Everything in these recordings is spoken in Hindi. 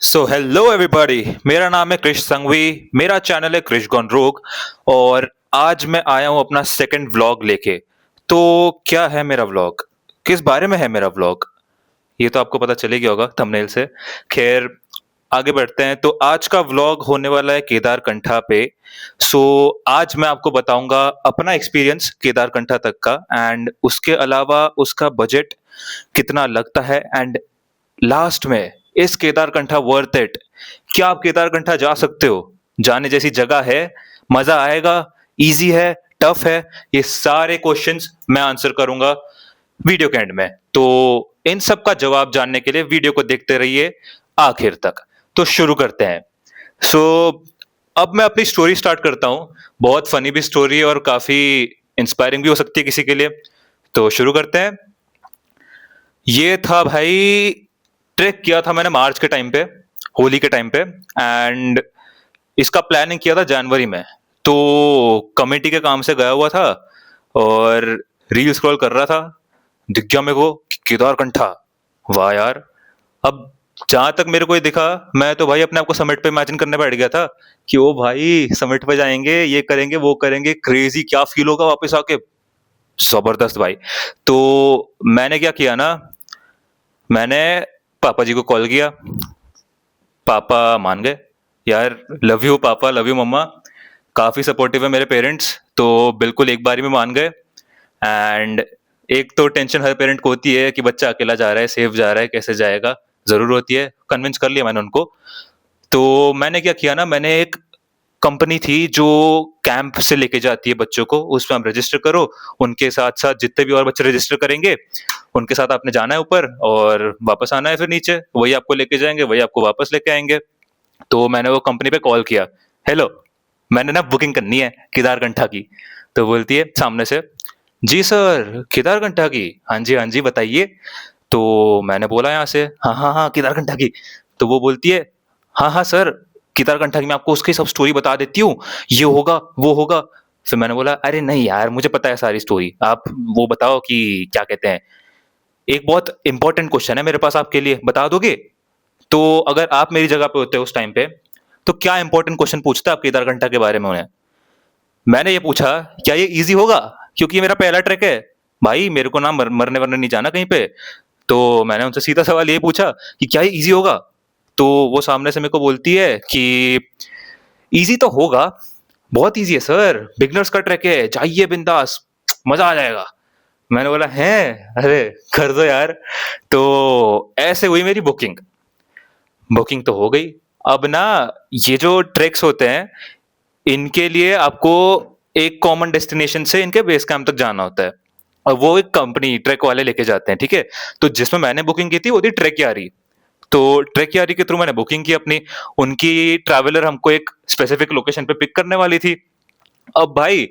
So hello everybody. मेरा नाम है क्रिश संघवी। मेरा चैनल है क्रिश गॉन रोग। और आज मैं आया हूँ अपना सेकंड व्लॉग लेके। तो क्या है मेरा व्लॉग, किस बारे में है मेरा व्लॉग, ये तो आपको पता चले गया होगा थंबनेल से। खैर, आगे बढ़ते हैं। तो आज का व्लॉग होने वाला है केदारकंठा पे। सो आज मैं आपको बताऊंगा अपना एक्सपीरियंस केदारकंठा तक का, एंड उसके अलावा उसका बजट कितना लगता है, एंड लास्ट में इस केदारकंठा वर्थ इट। क्या आप केदारकंठा जा सकते हो? जाने जैसी जगह है? मजा आएगा? इजी है? टफ है? ये सारे क्वेश्चंस मैं आंसर करूंगा वीडियो के एंड में। तो इन सब का जवाब जानने के लिए वीडियो को देखते रहिए आखिर तक। तो शुरू करते हैं। सो अब मैं अपनी स्टोरी स्टार्ट करता हूं। बहुत फनी भी स्टोरी है और काफी इंस्पायरिंग भी हो सकती है किसी के लिए। तो शुरू करते हैं। ये था भाई, ट्रैक किया था मैंने मार्च के टाइम पे, होली के टाइम पे। एंड इसका प्लानिंग किया था जनवरी में। तो कमेटी के काम से गया हुआ था और रील स्क्रॉल कर रहा था, दिख गया मेरे को कि केदारकंठा। वाह यार। अब जहां तक मेरे को ये दिखा, मैं तो भाई अपने आप को समिट पे इमेजिन करने बैठ गया था कि ओ भाई समिट पे जाएंगे, ये करेंगे वो करेंगे, क्रेजी क्या फील होगा वापस आके। जबरदस्त भाई। तो मैंने क्या किया ना, मैंने पापा जी को कॉल किया। पापा मान गए। यार, लव यू पापा, लव यू मम्मा। काफी सपोर्टिव है मेरे पेरेंट्स, तो बिल्कुल एक बारी में मान गए। एंड एक तो टेंशन हर पेरेंट को होती है कि बच्चा अकेला जा रहा है, सेफ जा रहा है, कैसे जाएगा, जरूर होती है। कन्विंस कर लिया मैंने उनको। तो मैंने क्या किया ना, मैंने एक कंपनी थी जो कैंप से लेके जाती है बच्चों को, उसमें आप रजिस्टर करो। उनके साथ साथ जितने भी और बच्चे रजिस्टर करेंगे, उनके साथ आपने जाना है ऊपर और वापस आना है फिर नीचे। वही आपको लेके जाएंगे, वही आपको वापस लेके आएंगे। तो मैंने वो कंपनी पे कॉल किया। हेलो, मैंने ना बुकिंग करनी है केदारकंठा की। तो बोलती है सामने से, जी सर केदारकंठा की, हाँ जी हाँ जी बताइए। तो मैंने बोला यहाँ से, हाँ हाँ हाँ केदारकंठा की। तो वो बोलती है, हाँ हाँ सर, केदारकंठा की मैं आपको उसकी सब स्टोरी बता देती हूँ, ये होगा वो होगा। फिर मैंने बोला, अरे नहीं यार, मुझे पता है सारी स्टोरी, आप वो बताओ कि क्या कहते हैं, एक बहुत इंपॉर्टेंट क्वेश्चन है मेरे पास आपके लिए, बता दोगे? तो अगर आप मेरी जगह पे होते उस टाइम पे, तो क्या इंपॉर्टेंट क्वेश्चन पूछते आप केदारकंठा के बारे में उन्हें? मैंने ये पूछा, क्या ये इजी होगा, क्योंकि ये मेरा पहला ट्रैक है। भाई मेरे को ना मरने वरने नहीं जाना कहीं पे। तो मैंने उनसे सीधा सवाल ये पूछा कि क्या ये इजी होगा? तो वो सामने से मेरे को बोलती है कि इजी तो होगा, बहुत इजी है सर, बिगनर्स का ट्रैक है, जाइए बिंदास, मजा आ जाएगा। मैंने बोला है, अरे कर दो यार। तो ऐसे हुई मेरी बुकिंग। बुकिंग तो हो गई। अब ना, ये जो ट्रैक्स होते हैं, इनके लिए आपको एक कॉमन डेस्टिनेशन से इनके बेस कैंप तक जाना होता है, और वो एक कंपनी ट्रैक वाले लेके जाते हैं, ठीक है। तो जिसमें मैंने बुकिंग की थी वो थी ट्रैक यारी। तो ट्रैक यारी के थ्रू मैंने बुकिंग की अपनी। उनकी ट्रैवलर हमको एक स्पेसिफिक लोकेशन पे पिक करने वाली थी। अब भाई,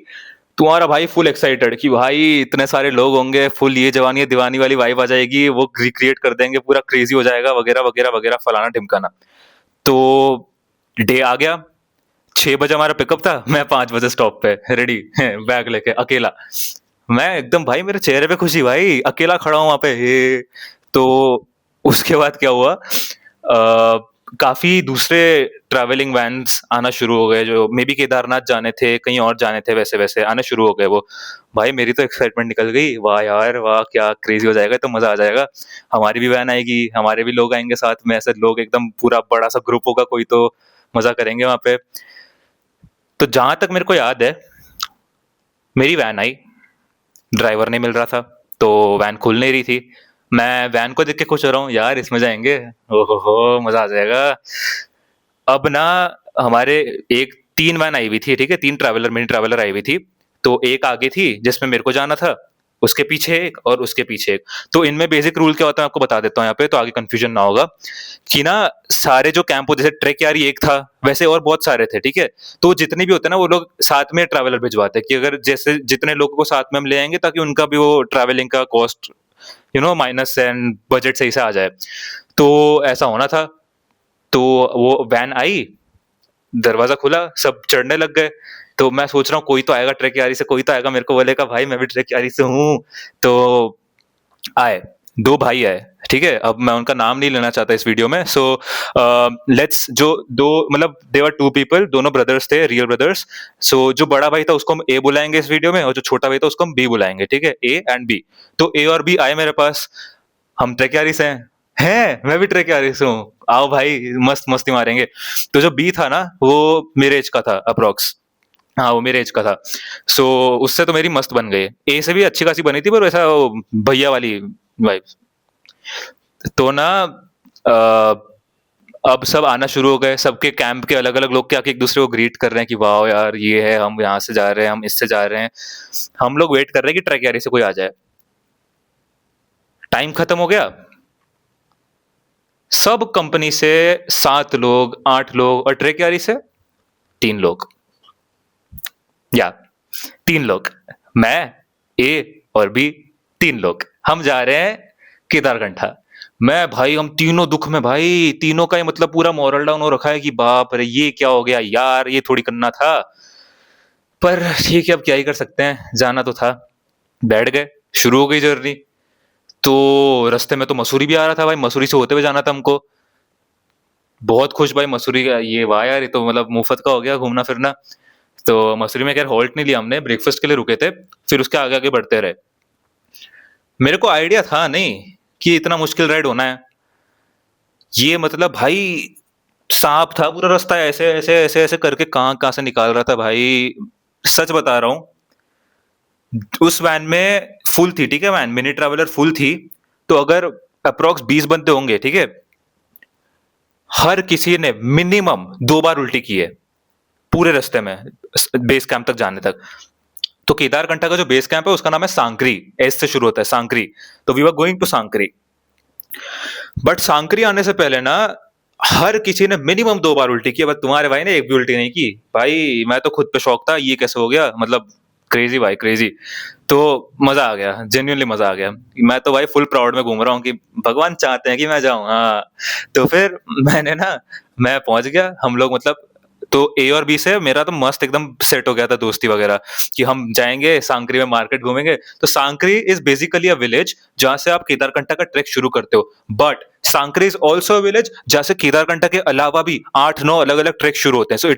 तुम्हारा भाई फुल एक्साइटेड कि भाई इतने सारे लोग होंगे, फुल ये जवानी है दीवानी वाली वाइब आ जाएगी, वो रिक्रिएट कर देंगे, पूरा क्रेजी हो जाएगा, वगैरह वगैरह वगैरह, फलाना ढिमकाना। तो डे आ गया। 6 बजे हमारा पिकअप था, मैं 5 बजे स्टॉप पे रेडी बैग लेके अकेला। मैं एकदम, भाई मेरे चेहरे पे खुशी, भाई अकेला खड़ा हूं वहां पे हे। तो उसके बाद क्या हुआ, काफी दूसरे ट्रैवलिंग वैन्स आना शुरू हो गए, जो मे बी केदारनाथ जाने थे, कहीं और जाने थे, वैसे वैसे आने शुरू हो गए वो। भाई मेरी तो एक्साइटमेंट निकल गई, वाह यार वाह, क्या क्रेजी हो जाएगा, तो मजा आ जाएगा। हमारी भी वैन आएगी, हमारे भी लोग आएंगे साथ में, ऐसे लोग एकदम पूरा बड़ा सा ग्रुप होगा कोई, तो मजा करेंगे वहां पे। तो जहां तक मेरे को याद है, मेरी वैन आई, ड्राइवर नहीं मिल रहा था, तो वैन खुल नहीं रही थी। मैं वैन को देख के खुश हो रहा हूँ, यार इसमें जाएंगे, ओहो हो मजा आ जाएगा। अब ना, हमारे एक 3 वैन आई हुई थी, ठीक है, 3 ट्रैवलर, मिनी ट्रैवलर आई हुई थी। तो एक आगे थी जिसमें मेरे को जाना था, उसके पीछे एक और उसके पीछे एक। तो इनमें बेसिक रूल क्या होता है आपको बता देता हूँ यहाँ पे, तो आगे कंफ्यूजन ना होगा। कि ना, सारे जो कैंप हो, जैसे ट्रैक यारी एक था, वैसे और बहुत सारे थे, ठीक है। तो जितने भी होते हैं ना, वो लोग साथ में ट्रैवलर भिजवाते हैं कि अगर जैसे जितने लोगों को साथ में हम ले आएंगे, ताकि उनका भी वो ट्रैवलिंग का कॉस्ट माइनस एंड बजट सही से आ जाए। तो ऐसा होना था। तो वो वैन आई, दरवाजा खुला, सब चढ़ने लग गए। तो मैं सोच रहा हूँ कोई तो आएगा ट्रैक यारी से, कोई तो आएगा मेरे को बोलेगा भाई मैं भी ट्रैक यारी से हूँ। तो आए, 2 भाई आए, ठीक है? अब मैं उनका नाम नहीं लेना चाहता इस वीडियो में। सो लेट्स जो 2 मतलब दे वर 2 पीपल, दोनों ब्रदर्स थे, रियल ब्रदर्स। सो जो बड़ा भाई था उसको हम ए बुलाएँगे इस वीडियो में, और जो छोटा भाई था उसको हम बी बुलाएँगे, ठीक है? A and B. तो ए और बी आए मेरे पास, हम ट्रेक यारीस हैं। हैं? मैं भी ट्रेक यारीस हूँ। आओ भाई मस्त मस्ती मारेंगे। तो जो बी था ना वो मेरे ऐज का था अप्रॉक्स। हाँ, वो मेरे ऐज का था। सो उससे तो मेरी मस्त बन गई। ए से भी अच्छी खासी बनी थी, पर वैसा वो भैया वाली वाइब। तो ना अब सब आना शुरू हो गए, सबके कैंप के अलग-अलग लोग के आके एक दूसरे को ग्रीट कर रहे हैं कि वाओ यार ये है, हम यहाँ से जा रहे हैं, हम इससे जा रहे हैं। हम लोग वेट कर रहे हैं कि ट्रैक एरिया से कोई आ जाए। टाइम खत्म हो गया। सब कंपनी से 7 लोग, 8 लोग, और ट्रैक एरिया से 3 लोग। या 3 लोग। मैं, ए और बी, 3 लोग। हम जा रहे हैं केदारकंठा। मैं भाई हम तीनों दुख में भाई, तीनों का ही मतलब पूरा मोरल डाउन हो रखा है कि बाप रे! ये क्या हो गया यार, ये थोड़ी करना था। पर ठीक है, अब क्या ही कर सकते हैं, जाना तो था। बैठ गए, शुरू हो गई जर्नी। तो रास्ते में तो मसूरी भी आ रहा था भाई, मसूरी से होते हुए जाना था हमको। बहुत खुश भाई मसूरी का, ये वाह यार, ये तो मतलब मुफ्त का हो गया घूमना फिरना। तो मसूरी में खैर हॉल्ट नहीं लिया हमने, ब्रेकफास्ट के लिए रुके थे, फिर उसके आगे आगे बढ़ते रहे। मेरे को आइडिया था नहीं कि इतना मुश्किल राइड होना है। ये मतलब भाई सांप था पूरा रास्ता, ऐसे ऐसे ऐसे ऐसे करके कहाँ कहाँ से निकाल रहा था भाई। सच बता रहा हूँ, उस वैन में फुल थी, ठीक है, वैन मिनी ट्रैवलर फुल थी। तो अगर अप्रोक्स 20 बंदे होंगे, ठीक है, हर किसी ने मिनिमम 2 बार उल्टी की है पूरे रास्ते में, बेस कैंप तक जाने तक। तो केदारकंठा का जो बेस कैंप है उसका नाम है सांकरी, एस से शुरू होता है सांकरी। तो we were going to Sankri. But Sankri आने से पहले ना हर किसी ने मिनिमम 2 बार उल्टी की है, बट तुम्हारे भाई ने एक भी उल्टी नहीं की। भाई मैं तो खुद पे शौक था, ये कैसे हो गया, मतलब क्रेजी भाई क्रेजी। तो मजा आ गया, जेन्युइनली मजा आ गया। मैं तो भाई फुल प्राउड में घूम रहा हूँ कि भगवान चाहते हैं कि मैं जाऊं। हाँ, तो फिर मैंने ना, मैं पहुंच गया, हम लोग मतलब, तो ए और बी से मेरा तो मस्त एकदम सेट हो गया था दोस्ती वगैरह, कि हम जाएंगे सांकरी में, मार्केट घूमेंगे। तो Sankri is basically a village जहां से आप केदारकंठा का ट्रैक शुरू करते हो। But Sankri is also a village जहां से केदारकंठा के अलावा भी 8-9 अलग अलग ट्रैक शुरू होते हैं। So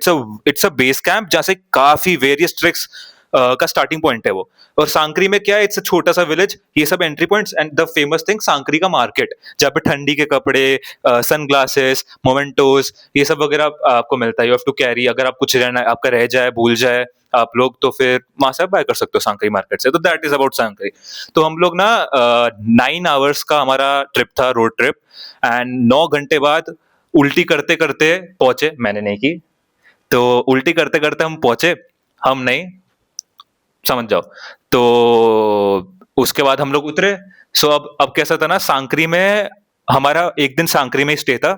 it's a base camp जहां से काफी वेरियस ट्रैक्स का स्टार्टिंग पॉइंट है वो। और सांकरी में क्या है, इट्स अ छोटा सा विलेज, ये सब entry points. And the famous thing Sankri का मार्केट, जहाँ पे ठंडी के कपड़े, सनग्लासेस, मोमेंटोस, ये सब वगैरह आपको मिलता है। यू हैव टू कैरी, अगर आप कुछ रहना आपका रह जाए, भूल जाए आप लोग, तो फिर वहां से आप बाय कर सकते हो सांकरी मार्केट से। तो दैट इज अबाउट सांकरी। तो हम लोग ना 9 आवर्स का हमारा ट्रिप था, रोड ट्रिप। एंड 9 घंटे बाद उल्टी करते करते पहुंचे, मैंने नहीं की। तो उल्टी करते करते हम पहुंचे, हम नहीं, समझ जाओ। तो उसके बाद हम लोग उतरे। सो अब कैसा था ना, सांकरी में हमारा एक दिन सांकरी में स्टे था।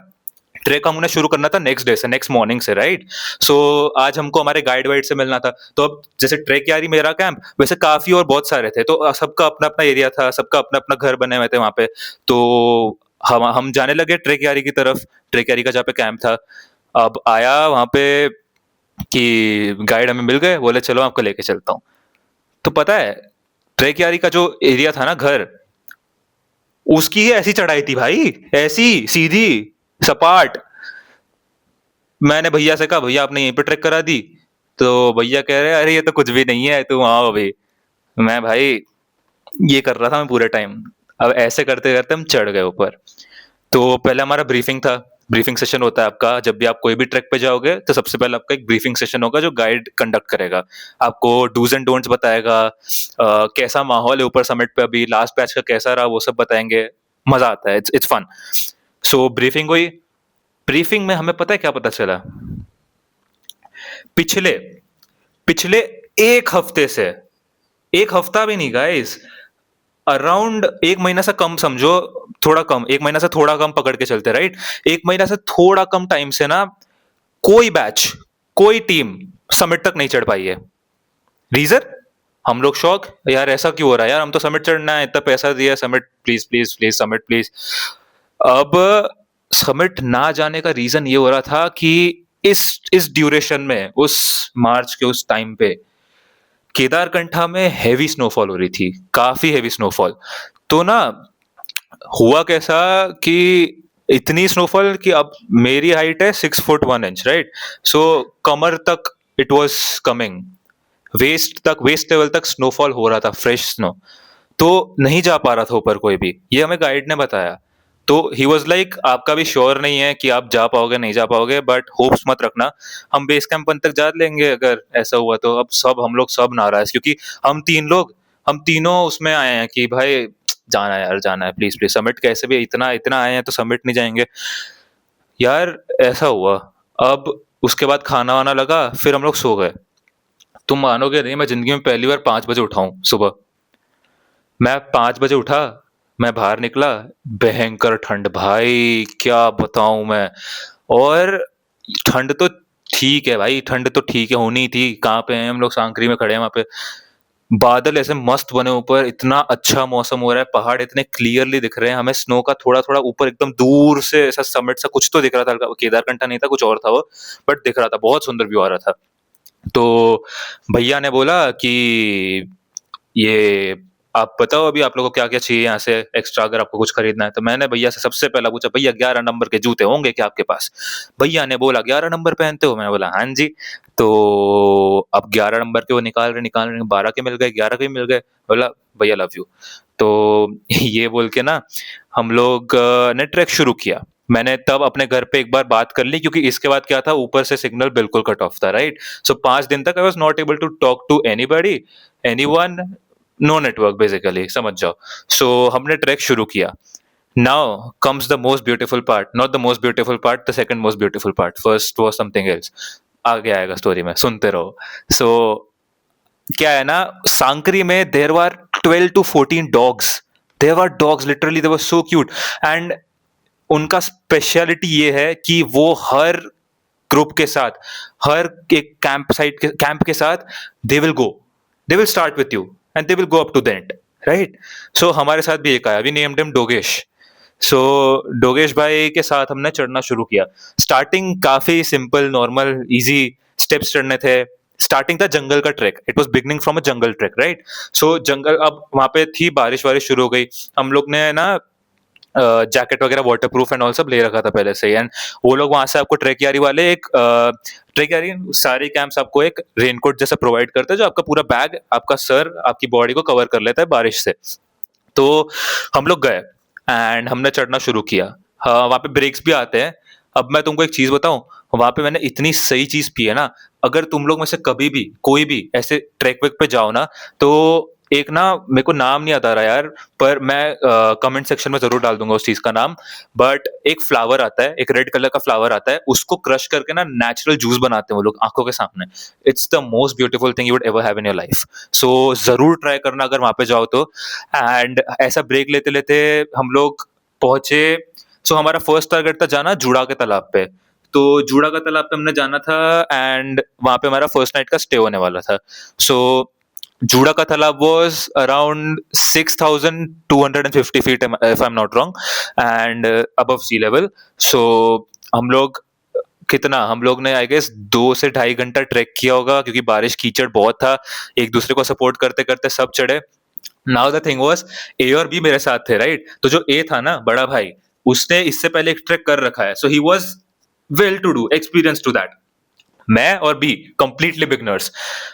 ट्रेक हमने शुरू करना था नेक्स्ट डे से, नेक्स्ट मॉर्निंग से, राइट। सो आज हमको हमारे गाइड वाइड से मिलना था। तो अब जैसे ट्रेक यारी मेरा कैंप, वैसे काफी और बहुत सारे थे, तो सबका अपना अपना एरिया था, सबका अपना अपना घर बने हुए थे वहां पे। तो हम जाने लगे ट्रेक यारी की तरफ, ट्रेक यारी का जहाँ पे कैंप था। अब आया वहां पे कि गाइड हमें मिल गए, बोले चलो आपको लेके चलता हूँ। तो पता है, ट्रेक यारी का जो एरिया था ना, घर, उसकी ही ऐसी चढ़ाई थी भाई, ऐसी सीधी सपाट। मैंने भैया से कहा, भैया आपने यहीं पे ट्रेक करा दी। तो भैया कह रहे, अरे ये तो कुछ भी नहीं है, तुम आओ अभी। मैं भाई ये कर रहा था मैं पूरे टाइम। अब ऐसे करते करते हम चढ़ गए ऊपर। तो पहले हमारा ब्रीफिंग था। ब्रीफिंग सेशन होता है आपका, जब भी आप कोई भी ट्रैक पे जाओगे तो सबसे पहले आपका एक ब्रीफिंग सेशन होगा जो गाइड कंडक्ट करेगा। आपको डूज एंड डोंट्स बताएगा, कैसा माहौल है ऊपर समिट पे, अभी लास्ट बैच का कैसा रहा वो सब बताएंगे। मजा आता है, इट्स फन। सो ब्रीफिंग हुई। ब्रीफिंग में हमें पता है क्या पता चला, पिछले पिछले 1 हफ्ते से, 1 हफ्ता भी नहीं गाइस, अराउंड 1 महीना से कम समझो, थोड़ा कम, 1 महीना से थोड़ा कम पकड़ के चलते, राइट। 1 महीना से थोड़ा कम टाइम से ना कोई बैच, कोई टीम समिट तक नहीं चढ़ पाई है। रीजन, हम लोग शौक, यार ऐसा क्यों हो रहा है यार, हम तो समिट चढ़ना है, इतना पैसा दिया, summit please please please, summit please. अब समिट ना जाने का रीजन ये हो रहा था कि इस ड्यूरेशन में, उस मार्च के उस टाइम पे केदारकंठा में हैवी स्नोफॉल हो रही थी, काफी हैवी स्नोफॉल। तो ना हुआ कैसा कि इतनी स्नोफॉल कि अब मेरी हाइट है 6 फुट 1 इंच, राइट? सो कमर तक it was coming, waist level तक स्नोफॉल हो रहा था, फ्रेश स्नो। तो नहीं जा पा रहा था ऊपर कोई भी, ये हमें गाइड ने बताया। तो ही वाज़ लाइक आपका भी श्योर नहीं है कि आप जा पाओगे, नहीं जा पाओगे, बट होप्स मत रखना, हम बेस कैंप तक जा लेंगे अगर ऐसा हुआ तो। अब हम लोग सब नाराज़, क्योंकि हम तीनों उसमें आए हैं कि भाई जाना है यार, जाना है, प्लीज़, प्लीज़ समिट कैसे भी इतना इतना आए हैं तो समिट नहीं जाएँगे। यार ऐसा हुआ, अब उसके बाद खाना-वाना लगा, फिर हम लोग सो गए। तुम मानोगे नहीं, मैं ज़िंदगी में पहली बार 5 बजे उठा हूँ सुबह। मैं 5 बजे उठा, मैं बाहर निकला, भयंकर ठंड भाई, क्या बताऊँ मैं। और ठंड तो ठीक है भाई, ठंड तो ठीक है, होनी ही थी। कहाँ पे हैं हम लोग, सांकरी में खड़े हैं वहाँ पे। बादल ऐसे मस्त बने ऊपर, इतना अच्छा मौसम हो रहा है, पहाड़ इतने क्लियरली दिख रहे हैं, हमें स्नो का थोड़ा-थोड़ा ऊपर एकदम दूर से ऐसा समिट सा कुछ तो दिख रहा था, केदारकंठा नहीं था, कुछ और था वो, बट दिख रहा था, बहुत सुंदर व्यू आ रहा था। तो भैया ने बोला कि ये आप बताओ अभी आप लोगों को क्या-क्या चाहिए यहाँ से एक्स्ट्रा, अगर आपको कुछ खरीदना है। तो मैंने भैया से सबसे पहला पूछा, भैया 11 नंबर के जूते होंगे क्या आपके पास? भैया ने बोला 11 नंबर पहनते हो? मैंने बोला हाँ जी। तो अब 11 नंबर के वो निकाल रहे, 12 के मिल गए, 11 के भी मिल गए। बोला भैया लव यू। तो ये बोल के ना हम लोग ने ट्रैक शुरू किया। मैंने तब अपने घर पे एक बार बात कर ली, क्योंकि इसके बाद क्या था, ऊपर से सिग्नल बिल्कुल कट ऑफ था, राइट? सो 5 दिन तक I was not able to talk to anybody, anyone, no network basically, समझ जाओ। सो हमने ट्रैक शुरू किया। Now comes the most beautiful part, not the most beautiful part, the second most beautiful part, first was something else. आगे आएगा स्टोरी में, सुनते रहो। सो क्या है ना, सांकरी में there were 12 to 14 dogs, there were dogs, literally they were so cute. And उनका स्पेशलिटी ये है कि वो हर ग्रुप के साथ, हर एक कैंप के साथ they will go, they will start with you and they will go up to the end, right? So हमारे साथ भी एक आया, we named him Dogesh. So Dogesh भाई के साथ हमने चढ़ना शुरू किया। स्टार्टिंग काफी सिंपल, नॉर्मल, इजी स्टेप्स चढ़ने थे। स्टार्टिंग था जंगल का track, it was beginning from a jungle track, right? So jungle, अब वहां पे थी बारिश, वारिश शुरू हो गई। हम लोग ने ना जैकेट वगैरह वाटरप्रूफ एंड ऑल सब ले रखा था पहले से ही। एंड वो लोग वहां से आपको ट्रेक यारी वाले एक ट्रेक यारी सारे कैंप्स आपको एक रेनकोट जैसा प्रोवाइड करते हैं, जो आपका पूरा बैग, आपका सर, आपकी बॉडी को कवर कर लेता है बारिश से। तो हम लोग गए एंड हमने चढ़ना शुरू किया। हाँ, वहाँ पे ब्रेक्स भी आते हैं। अब मैं तुमको एक चीज बताऊं, वहां पे मैंने इतनी सही चीज पी है ना, अगर तुम लोग में से कभी भी कोई भी ऐसे ट्रैक वेक पे जाओ ना, तो एक ना, मेरे को नाम नहीं आता रहा यार, पर मैं कमेंट सेक्शन में जरूर डाल दूंगा उस चीज का नाम। बट एक फ्लावर आता है, एक रेड कलर का फ्लावर आता है, उसको क्रश करके ना नेचुरल जूस बनाते हैं वो लोग आंखों के सामने। It's the most beautiful thing you would ever have in your life. So जरूर ट्राई करना अगर वहां पे जाओ तो। एंड ऐसा ब्रेक लेते लेते हम लोग पहुंचे। सो हमारा फर्स्ट टारगेट था जाना जूड़ा के तालाब पे। तो जूड़ा का तालाब पे हमने जाना था, एंड वहां पे हमारा फर्स्ट नाइट का स्टे होने वाला था। सो Juda ka Talab was around 6250 feet, if I am not wrong, and above sea level. So हम लोग हम लोग ने आई गेस 2 से ढाई घंटा ट्रैक किया होगा, क्योंकि बारिश कीचड़ बहुत था, एक दूसरे को सपोर्ट करते करते सब चढ़े। नाउ द थिंग वाज, ए और बी मेरे साथ थे, राइट? तो जो ए था ना, बड़ा भाई, उसने इससे पहले एक ट्रैक कर रखा है, so he was well to do, experience to that. मैं और बी कंप्लीटली बिगनर्स।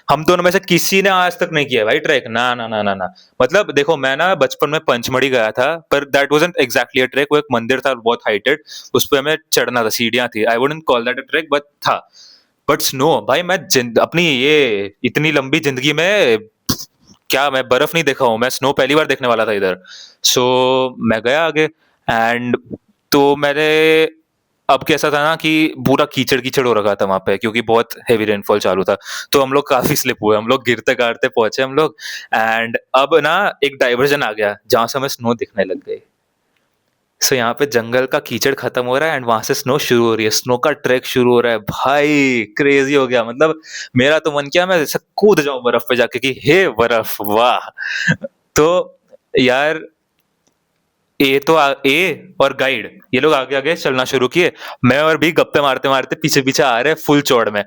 हम दोनों में से किसी ने आज तक नहीं किया भाई ट्रैक, ना ना ना ना ना। मतलब देखो, मैं ना बचपन में पंचमढ़ी गया था, पर that wasn't exactly a track, वो एक मंदिर था बहुत हाइटेड, उस पे हमें चढ़ना था, सीढ़ियां थी, I wouldn't call that a track, but था। बट स्नो भाई, मैं अपनी ये इतनी लंबी जिंदगी में क्या मैं बर्फ नहीं देखा हूँ, मैं स्नो पहली बार देखने वाला था इधर। सो मैं गया आगे, एंड तो मैंने, अब कैसा था ना कि पूरा कीचड़ कीचड़ हो रखा था वहां पे, क्योंकि बहुत हेवी रेनफॉल चालू था। तो हम लोग काफी स्लिप हुए, हम लोग गिरते गिरते पहुंचे हम लोग। एंड अब ना एक डाइवर्जन आ गया जहां से हमें स्नो दिखने लग गई। सो यहाँ पे जंगल का कीचड़ खत्म हो रहा है, एंड वहां से स्नो शुरू हो रही है, स्नो का ट्रैक शुरू हो रहा है भाई, क्रेजी हो गया। मतलब मेरा तो मन किया मैं ऐसे कूद जाऊं बर्फ पे जाके कि हे बर्फ, वाह। तो यार, ए और गाइड, ये लोग आगे आगे चलना शुरू किए, मैं और भी गप्पे मारते मारते पीछे पीछे आ रहे फुल चौड़ में।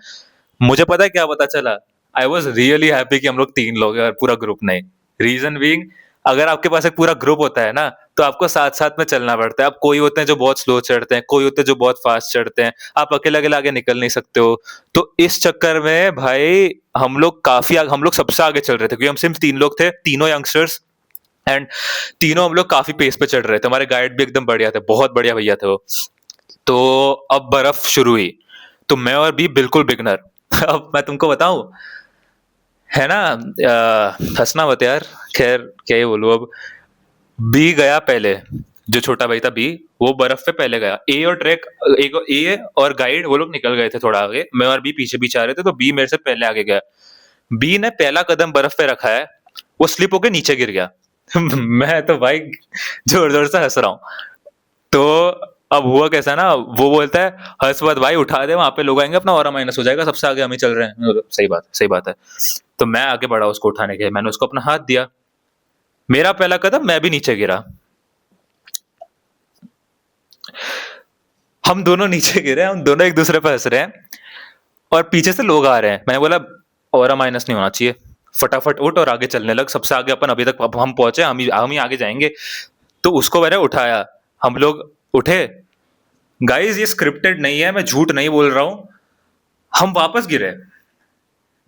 मुझे पता है क्या पता चला, आई वॉज रियली हैप्पी कि हम लोग 3 लोग हैं और पूरा ग्रुप नहीं। रीजन बीइंग, अगर आपके पास एक पूरा ग्रुप होता है ना, तो आपको साथ-साथ में चलना पड़ता है। अब कोई होते हैं जो बहुत स्लो चढ़ते हैं, कोई होते हैं जो बहुत फास्ट चढ़ते हैं, आप अकेले-अकेले आगे निकल नहीं सकते हो। तो इस चक्कर में भाई हम लोग सबसे आगे चल रहे थे क्योंकि हम सिर्फ 3 लोग थे, तीनों यंगस्टर्स एंड तीनों हम लोग काफ़ी पेस पे चढ़ रहे थे। हमारे गाइड भी एकदम बढ़िया थे, बहुत बढ़िया भैया थे वो। तो अब बर्फ शुरू हुई, तो मैं और बी बिल्कुल बिगिनर। अब मैं तुमको बताऊँ, है ना, हँसना मत यार, ख़ैर क्या ही बोलूँ अब। बी गया पहले, जो छोटा भाई था बी, वो बर्फ पे पहले गया। ए और गाइड वो लोग निकल गए थे थोड़ा आगे, मैं और बी पीछे-पीछे आ रहे थे, तो बी मेरे से पहले आगे गया। बी ने पहला कदम बर्फ पे रखा है, वो स्लिप होके नीचे गिर गया। मैं तो भाई जोर-जोर से हँस रहा हूँ। तो अब हुआ कैसा ना, वो बोलता है, "हँस मत भाई, उठा दे, वहाँ पे लोग आएँगे, अपना ऑरा माइनस हो जाएगा, सबसे आगे हम ही चल रहे हैं।" मैंने बोला, सही बात है। तो मैं आगे बढ़ा उसको उठाने के लिए, मैंने उसको अपना हाथ दिया। मेरा पहला कदम, मैं भी नीचे गिरा। हम दोनों नीचे गिरे, हम दोनों एक दूसरे पे हंस रहे हैं और पीछे से लोग आ रहे हैं। मैंने बोला ऑरा माइनस नहीं होना चाहिए, फटाफट उठ और आगे चलने लग, सबसे आगे अपन अभी तक हम पहुंचे, हम ही आगे जाएंगे। तो उसको मैंने उठाया, हम लोग उठे। गाइस ये स्क्रिप्टेड नहीं है, मैं झूठ नहीं बोल रहा हूँ, हम वापस गिरे।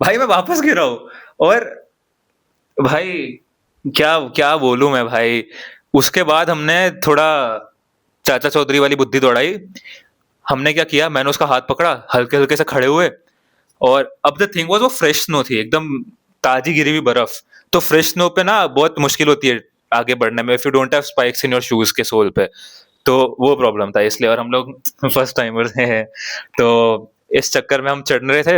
भाई मैं वापस गिरा हूँ। और भाई क्या क्या बोलूं मैं भाई। उसके बाद हमने थोड़ा चाचा चौधरी वाली बुद्धि दौड़ाई। हमने क्या किया, मैंने उसका हाथ पकड़ा, हल्के हल्के से खड़े हुए। और अब द थिंग वाज, वो फ्रेश स्नो थी, एकदम ताजी गिरी हुई बर्फ। तो फ्रेश स्नो पे ना बहुत मुश्किल होती है आगे बढ़ने में, if you don't have spikes in your shoes के सोल पे। तो वो प्रॉब्लम था इसलिए, और हम लोग फर्स्ट टाइमर्स हैं, तो इस चक्कर में हम चढ़ रहे थे।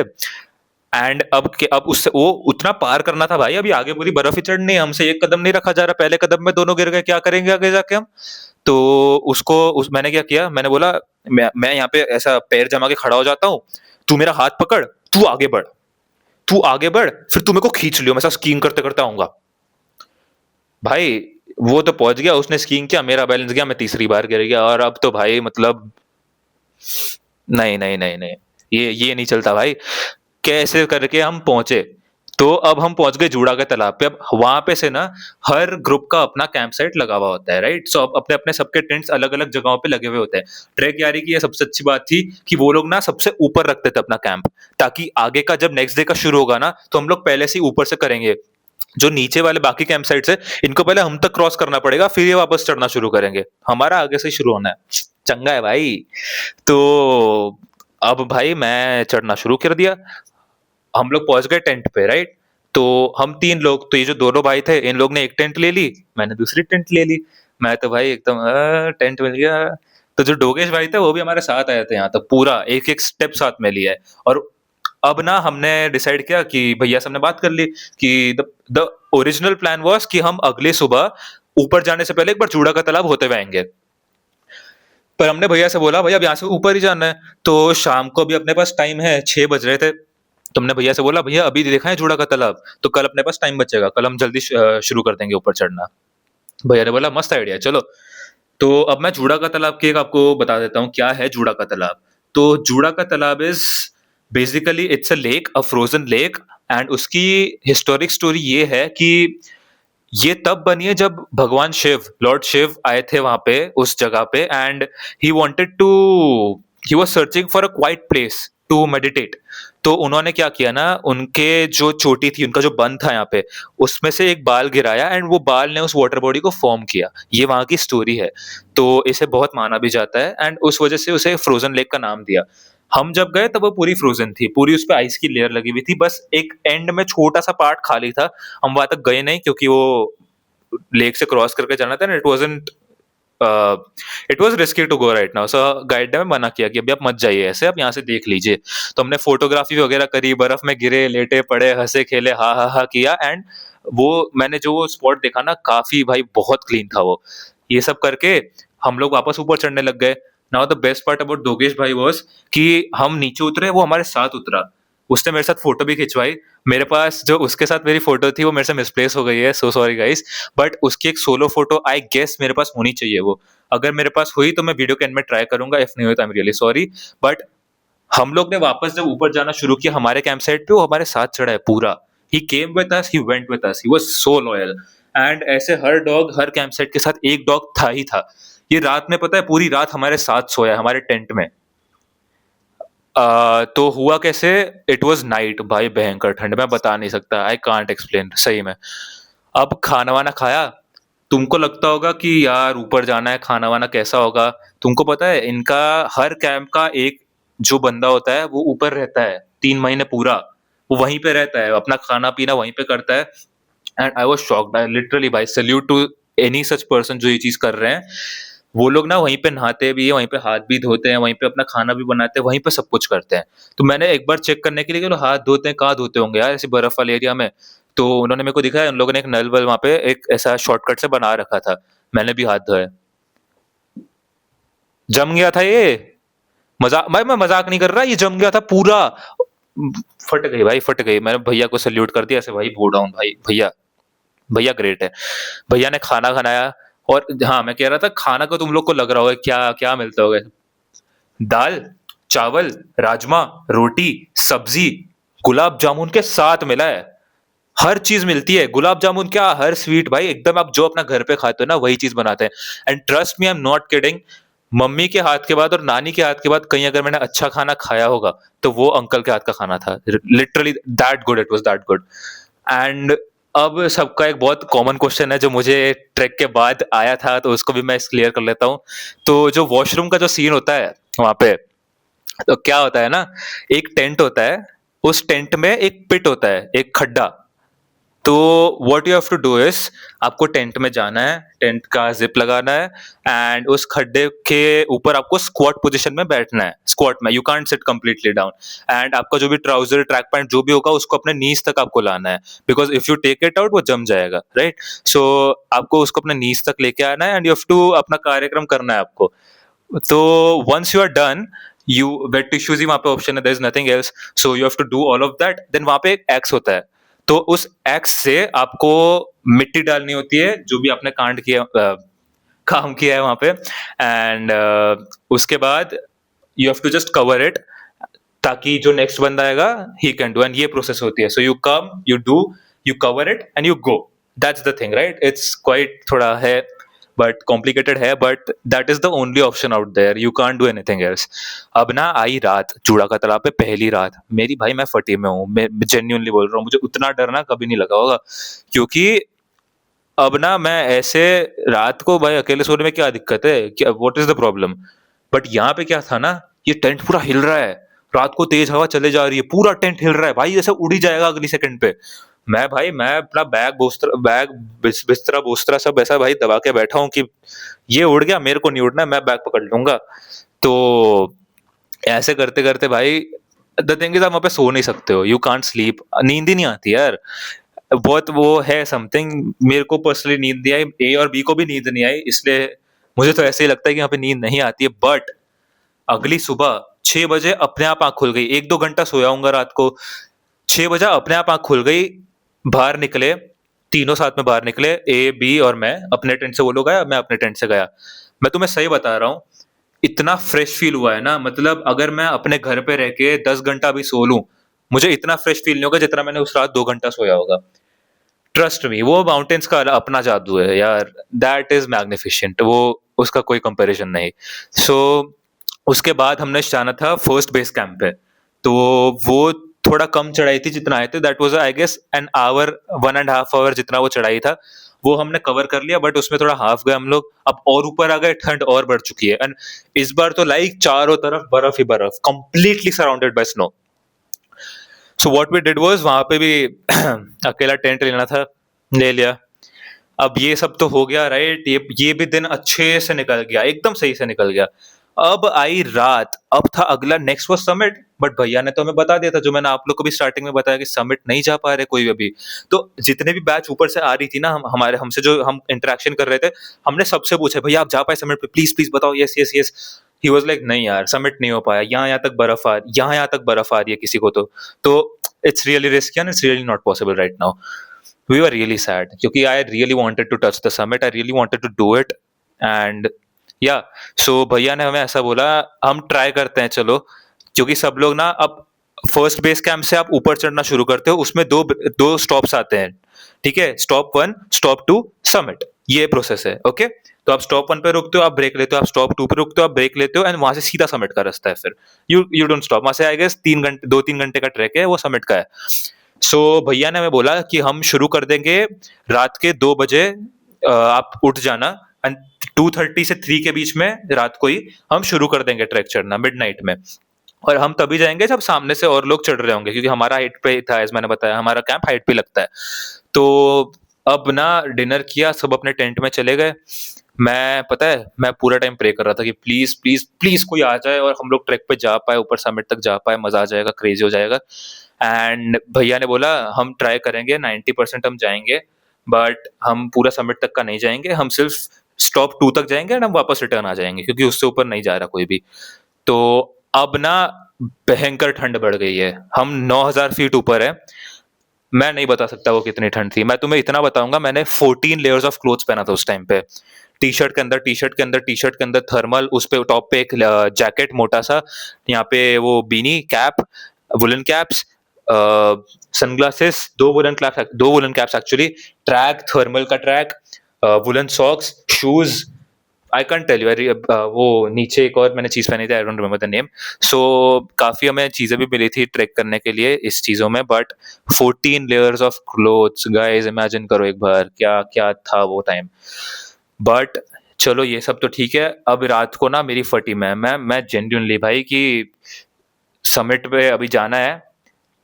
एंड अब उससे वो उतना पार करना था भाई, अभी आगे पूरी बर्फ ही चढ़नी है, हमसे एक कदम नहीं रखा जा रहा, पहले कदम में दोनों गिर गए, क्या करेंगे आगे जाके हम। तो मैंने क्या किया, मैंने बोला मैं यहाँ पे ऐसा पैर जमा के खड़ा हो जाता हूँ, तू मेरा हाथ पकड़, तू आगे बढ़, तू आगे बढ़, फिर तू मेरे को खींच लियो, मैं ऐसा स्कीइंग करते करते आऊंगा। भाई वो तो पहुंच गया, उसने स्कीइंग किया, मेरा बैलेंस गया, मैं तीसरी बार गिर गया। और अब तो भाई मतलब नहीं नहीं नहीं नहीं, ये नहीं चलता भाई। कैसे करके हम पहुंचे, तो अब हम पहुंच गए जूड़ा के तालाब पे। अब वहां पे से ना हर ग्रुप का अपना कैंप साइट लगा हुआ होता है, राइट। सो अब अपने अपने सबके टेंट्स अलग अलग जगहों पे लगे हुए होते हैं। ट्रैक यारी की ये सबसे अच्छी बात थी कि वो लोग ना सबसे ऊपर रखते थे अपना कैंप, ताकि आगे का जब नेक्स्ट डे का शुरू होगा ना, तो हम लोग पहले से ही ऊपर से करेंगे। जो नीचे वाले बाकी कैंप साइट्स है, इनको पहले हम तक क्रॉस करना पड़ेगा, फिर ये वापस चढ़ना शुरू करेंगे, हमारा आगे से ही शुरू होना है। चंगा है भाई। तो अब भाई मैं चढ़ना शुरू कर दिया। हम लोग पहुंच गए टेंट पे, राइट। तो हम 3 लोग, तो ये जो दोनों भाई थे, इन लोग ने एक टेंट ले ली, मैंने दूसरी टेंट ले ली। मैं तो भाई एकदम टेंट मिल गया। तो जो डोगेश भाई थे वो भी हमारे साथ आए थे यहाँ तक, पूरा एक एक स्टेप साथ में लिया है। और अब ना हमने डिसाइड किया कि भैया से हमने बात कर ली कि द ओरिजिनल प्लान वाज कि हम अगले सुबह ऊपर जाने से पहले एक बार चूड़ा का तालाब होते हुए आएंगे। पर हमने भैया से बोला, भैया अब यहाँ से ऊपर ही जाना है, तो शाम को भी अपने पास टाइम है, 6 बज रहे थे। तुमने भैया से बोला, भैया अभी देखा है जूड़ा का तालाब, तो कल अपने पास टाइम बचेगा, कल हम जल्दी शुरू कर देंगे ऊपर चढ़ना। भैया ने बोला मस्त आइडिया, चलो। तो अब मैं जूड़ा का तालाब की एक आपको बता देता हूँ, क्या है जूड़ा का तालाब। तो जूड़ा का तालाब is basically it's a lake, a frozen lake. And उसकी हिस्टोरिक स्टोरी ये है कि ये तब बनी है जब भगवान शिव, लॉर्ड शिव आए थे वहां पे उस जगह पे। And he was searching for a quiet place to meditate. तो उन्होंने क्या किया ना, उनके जो चोटी थी, उनका जो बन था यहाँ पे, उसमें से एक बाल गिराया एंड वो बाल ने उस वाटर बॉडी को फॉर्म किया। ये वहां की स्टोरी है। तो इसे बहुत माना भी जाता है एंड उस वजह से उसे फ्रोजन लेक का नाम दिया। हम जब गए तब वो पूरी फ्रोजन थी, पूरी उस पे आइस की लेयर लगी हुई थी, बस एक एंड में छोटा सा पार्ट खाली था। हम वहां तक गए नहीं क्योंकि वो लेक से क्रॉस करके जाना था, it was risky to go right now. So guide ने मना किया कि अभी आप मत जाइए ऐसे, आप यहाँ से देख लीजिए। तो हमने फोटोग्राफी वगैरह करी, बर्फ में गिरे, लेटे पड़े, हंसे खेले, हा हा हा किया। एंड वो मैंने जो वो स्पॉट देखा ना, काफी भाई बहुत क्लीन था वो। ये सब करके हम लोग वापस ऊपर चढ़ने लग गए। Now the best part about Dogesh भाई वाज कि हम नीचे उतरे, वो हमारे साथ उतरा, उसने मेरे साथ फोटो भी खिंचवाई। मेरे पास जो उसके साथ मेरी फोटो थी वो मेरे से मिसप्लेस हो गई है, सो सॉरी गाइस। बट उसकी एक सोलो फोटो आई गेस मेरे पास होनी चाहिए वो। अगर मेरे पास हुई तो मैं वीडियो के एंड में ट्राई करूंगा, इफ नहीं हुई तो I am really sorry. But हम लोग ने वापस जब ऊपर जाना शुरू किया हमारे कैंप साइट पे, वो हमारे साथ चढ़ा है पूरा। He came with us, he went with us, he was so loyal. And ऐसे हर डॉग हर कैंप साइट के साथ एक डॉग था ही था। ये रात में पता है पूरी रात हमारे साथ सोया हमारे टेंट में। तो हुआ कैसे, इट वाज़ नाइट भाई, भयंकर ठंड, मैं बता नहीं सकता, आई कांट एक्सप्लेन सही में। अब खाना-वाना खाया, तुमको लगता होगा कि यार ऊपर जाना है, खाना-वाना कैसा होगा? तुमको पता है इनका हर कैंप का एक जो बंदा होता है वो ऊपर रहता है 3 महीने पूरा, वो वहीं पे रहता है, अपना खाना-पीना वहीं पे करता है। And I was shocked, I literally भाई salute to any such person जो ये चीज़ कर रहे हैं। वो लोग ना वहीं पे नहाते भी हैं, वहीं पे हाथ भी धोते हैं, वहीं पे अपना खाना भी बनाते हैं, वहीं पे सब कुछ करते हैं। तो मैंने एक बार चेक करने के लिए, चलो हाथ धोते हैं, कहाँ धोते होंगे यार ऐसी बर्फ वाले एरिया में? तो उन्होंने मेरे को दिखाया, उन लोगों ने एक नल-वल वहाँ पे एक ऐसा शॉर्टकट से बना रखा था। मैंने भी हाथ धोए। जम गया था ये। मज़ाक भाई, मैं मज़ाक नहीं कर रहा, ये जम गया था पूरा। फट गई भाई, फट गई। मैंने भैया को सैल्यूट कर दिया ऐसे, भाई बो डाउन भाई, भैया, भैया ग्रेट है। भैया ने खाना बनाया। और हाँ, मैं कह रहा था खाना को तुम लोग को लग रहा होगा क्या क्या मिलता होगा? दाल, चावल, राजमा, रोटी, सब्जी, गुलाब जामुन के साथ मिला है। हर चीज मिलती है, गुलाब जामुन क्या, हर स्वीट भाई एकदम आप जो अपना घर पे खाते हो ना वही चीज बनाते हैं। And trust me, I am not kidding, mummy के हाथ के बाद और नानी के हाथ के बाद कहीं अगर मैंने अच्छा खाना खाया होगा तो वो अंकल के हाथ का खाना था। Literally that good, it was that good. And अब सबका एक बहुत कॉमन क्वेश्चन है जो मुझे ट्रैक के बाद आया था, तो उसको भी मैं क्लियर कर लेता हूँ। तो जो वॉशरूम का जो सीन होता है वहां पे, तो क्या होता है ना, एक टेंट होता है, उस टेंट में एक पिट होता है, एक खड्डा। तो what you have to do is, आपको टेंट में जाना है, टेंट का जिप लगाना है, एंड उस खड्डे के ऊपर आपको स्क्वाट पोजीशन में बैठना है। स्क्वाट में you can't sit completely down. And आपका जो भी ट्राउजर, ट्रैक पैंट जो भी होगा उसको अपने नीज तक आपको लाना है, because if you take it out वो जम जाएगा, राइट? सो आपको उसको अपने नीज तक लेके आना है, एंड यू हैव टू अपना कार्यक्रम करना है आपको। तो once you are done, you wet tissues ही वहां पे ऑप्शन है, there is nothing else, so you have to do all of that. Then वहां पे एक एक्स होता है, तो उस एक्स से आपको मिट्टी डालनी होती है जो भी आपने कांड किया, काम किया है वहां पे। एंड उसके बाद you have to just cover it, ताकि जो नेक्स्ट बंदा आएगा ही कैन डू। एंड ये प्रोसेस होती है, so you come, you do, you cover it and you go. That's the thing, right? It's quite थोड़ा है बट कॉम्प्लिकेटेड है, but that is the only option out there, you can't do anything else. अब ना आई रात चूड़ा का तालाब पे, पहली रात मेरी भाई, मैं फटी में हूँ, मैं जेन्युइनली बोल रहा हूँ, मुझे उतना डर ना कभी नहीं लगा होगा। क्योंकि अब ना मैं ऐसे रात को भाई अकेले सोने में क्या दिक्कत है, क्या what is the problem? But यहाँ पे क्या था ना, ये टेंट पूरा हिल रहा है, रात को तेज हवा चले जा रही है, पूरा टेंट हिल रहा है भाई, जैसे उड़ ही जाएगा अगली सेकंड पे। मैं भाई, मैं अपना बिस्तरा बोस्तरा सब ऐसा भाई दबा के बैठा हूँ कि ये उड़ गया, मेरे को नहीं उड़ना, मैं बैग पकड़ लूंगा। तो ऐसे करते करते भाई, द थिंग इज आप वहां पे सो नहीं सकते हो, यू कांट स्लीप, नींद ही नहीं आती यार। बहुत वो है समथिंग, मेरे को पर्सनली नींद नहीं आई, ए और बी को भी नींद नहीं आई, इसलिए मुझे तो ऐसे ही लगता है कि यहाँ पे नींद नहीं आती है। बट अगली सुबह 6 बजे अपने आप आंख खुल गई, 1-2 घंटा सोया हूंगा रात को, 6 बजे अपने आप आंख खुल गई। बाहर निकले, तीनों साथ में बाहर निकले, ए बी और मैं, अपने टेंट से वो लोग आया, मैं अपने टेंट से गया। मैं तुम्हें सही बता रहा हूँ, इतना फ्रेश फील हुआ है ना, मतलब अगर मैं अपने घर पे रह के 10 घंटा भी सो लूं, मुझे इतना फ्रेश फील नहीं होगा जितना मैंने उस रात 2 घंटा सोया होगा। ट्रस्ट मी, वो माउंटेन्स का अपना जादू है यार, दैट इज मैग्निफिसेंट, वो उसका कोई कंपैरिजन नहीं। सो उसके बाद हमने जाना था फर्स्ट बेस कैंप पे। तो वो थोड़ा कम चढ़ाई थी जितना आए थे, that was I guess an hour, 1.5 hour जितना वो चढ़ाई था, वो हमने कवर कर लिया। बट उसमें थोड़ा हाफ गए हम लोग, अब और ऊपर आ गए, ठंड और बढ़ चुकी है। एंड इस बार तो लाइक चारों तरफ बर्फ ही बर्फ, completely surrounded by snow. So what we did was, वहां पे भी अकेला टेंट लेना था, ले लिया। अब ये सब तो हो गया, राइट? ये भी दिन अच्छे से निकल गया, एकदम सही से निकल गया। अब आई रात, अब था अगला, नेक्स्ट वो समिट। बट भैया ने तो हमें बता दिया था, जो मैंने आप लोग को भी स्टार्टिंग में बताया, कि समिट नहीं जा पा रहे कोई अभी। तो जितने भी बैच ऊपर से आ रही थी ना, हमारे हमसे जो हम इंटरेक्शन कर रहे थे, हमने सबसे पूछा, भैया आप जा पाए समिट पे, प्लीज प्लीज बताओ, yes yes yes. He was like, नहीं यार समिट नहीं हो पाया, यहाँ तक बर्फ आ, यहाँ तक बर्फ आ रही है किसी को तो it's really risky and it's really not possible right now. We were really sad क्योंकि I really wanted to touch the summit, I really wanted to do it, and yeah, so भैया ने हमें ऐसा बोला, हम ट्राई करते हैं चलो, क्योंकि सब लोग ना, अब फर्स्ट बेस कैंप से आप ऊपर चढ़ना शुरू करते हो, उसमें दो दो स्टॉप्स आते हैं, ठीक है? स्टॉप 1, स्टॉप 2, समिट, ये प्रोसेस है, ओके? तो आप स्टॉप 1 पे रुकते हो, आप ब्रेक लेते हो, आप स्टॉप 2 पे रुकते हो, आप ब्रेक लेते हो एंड वहाँ से सीधा समिट का रास्ता है फिर। यू डोंट स्टॉप, वहाँ से आई गेस 3 घंटे 2-3 घंटे का ट्रैक है, वो समिट का है। सो भैया ने हमें बोला कि हम शुरू कर देंगे रात के 2 बजे, आप उठ जाना एंड 2:30 से 3 के बीच में रात को ही हम शुरू कर देंगे ट्रैक चढ़ना मिडनाइट में। और हम तभी जाएँगे जब सामने से और लोग चढ़ रहे होंगे, क्योंकि हमारा हाइट पे था, एज़ मैंने बताया हमारा कैंप हाइट पे लगता है। तो अब ना डिनर किया, सब अपने टेंट में चले गए। मैं पता है मैं पूरा टाइम प्रे कर रहा था कि प्लीज़, प्लीज़, प्लीज़ कोई आ जाए और हम लोग ट्रैक पे जा पाएँ, ऊपर समिट तक जा पाएँ, मज़ा आ जाएगा, क्रेज़ी हो जाएगा। एंड भैया ने बोला हम ट्राई करेंगे, 90% हम जाएँगे, बट हम पूरा समिट तक का नहीं जाएँगे, हम सिर्फ स्टॉप 2 तक जाएँगे एंड हम वापस रिटर्न आ जाएँगे, क्योंकि उससे ऊपर नहीं जा रहा कोई भी। तो अब ना भयंकर ठंड बढ़ गई है, हम 9,000 फीट ऊपर है। मैं नहीं बता सकता वो कितनी ठंड थी, मैं तुम्हें इतना बताऊंगा, मैंने 14 लेयर्स ऑफ क्लोथ्स पहना था उस टाइम पे। टी-शर्ट के अंदर, टी-शर्ट के अंदर, टी-शर्ट के अंदर थर्मल, उस पे टॉप पे एक जैकेट मोटा सा, यहाँ पे वो beanie cap, woollen caps, sunglasses, दो woollen caps actually, track, thermal का track, woollen socks, shoes, I can't tell you, वो नीचे एक और मैंने चीज पहनी थी, I don't remember the name. So काफी हमें चीजें भी मिली थी ट्रैक करने के लिए इस चीजों में, but 14 layers of clothes guys, imagine करो एक बार क्या क्या था वो टाइम। बट चलो ये सब तो ठीक है, अब रात को ना मेरी फटी में मैं जेन्युइनली भाई कि समिट पे अभी जाना है,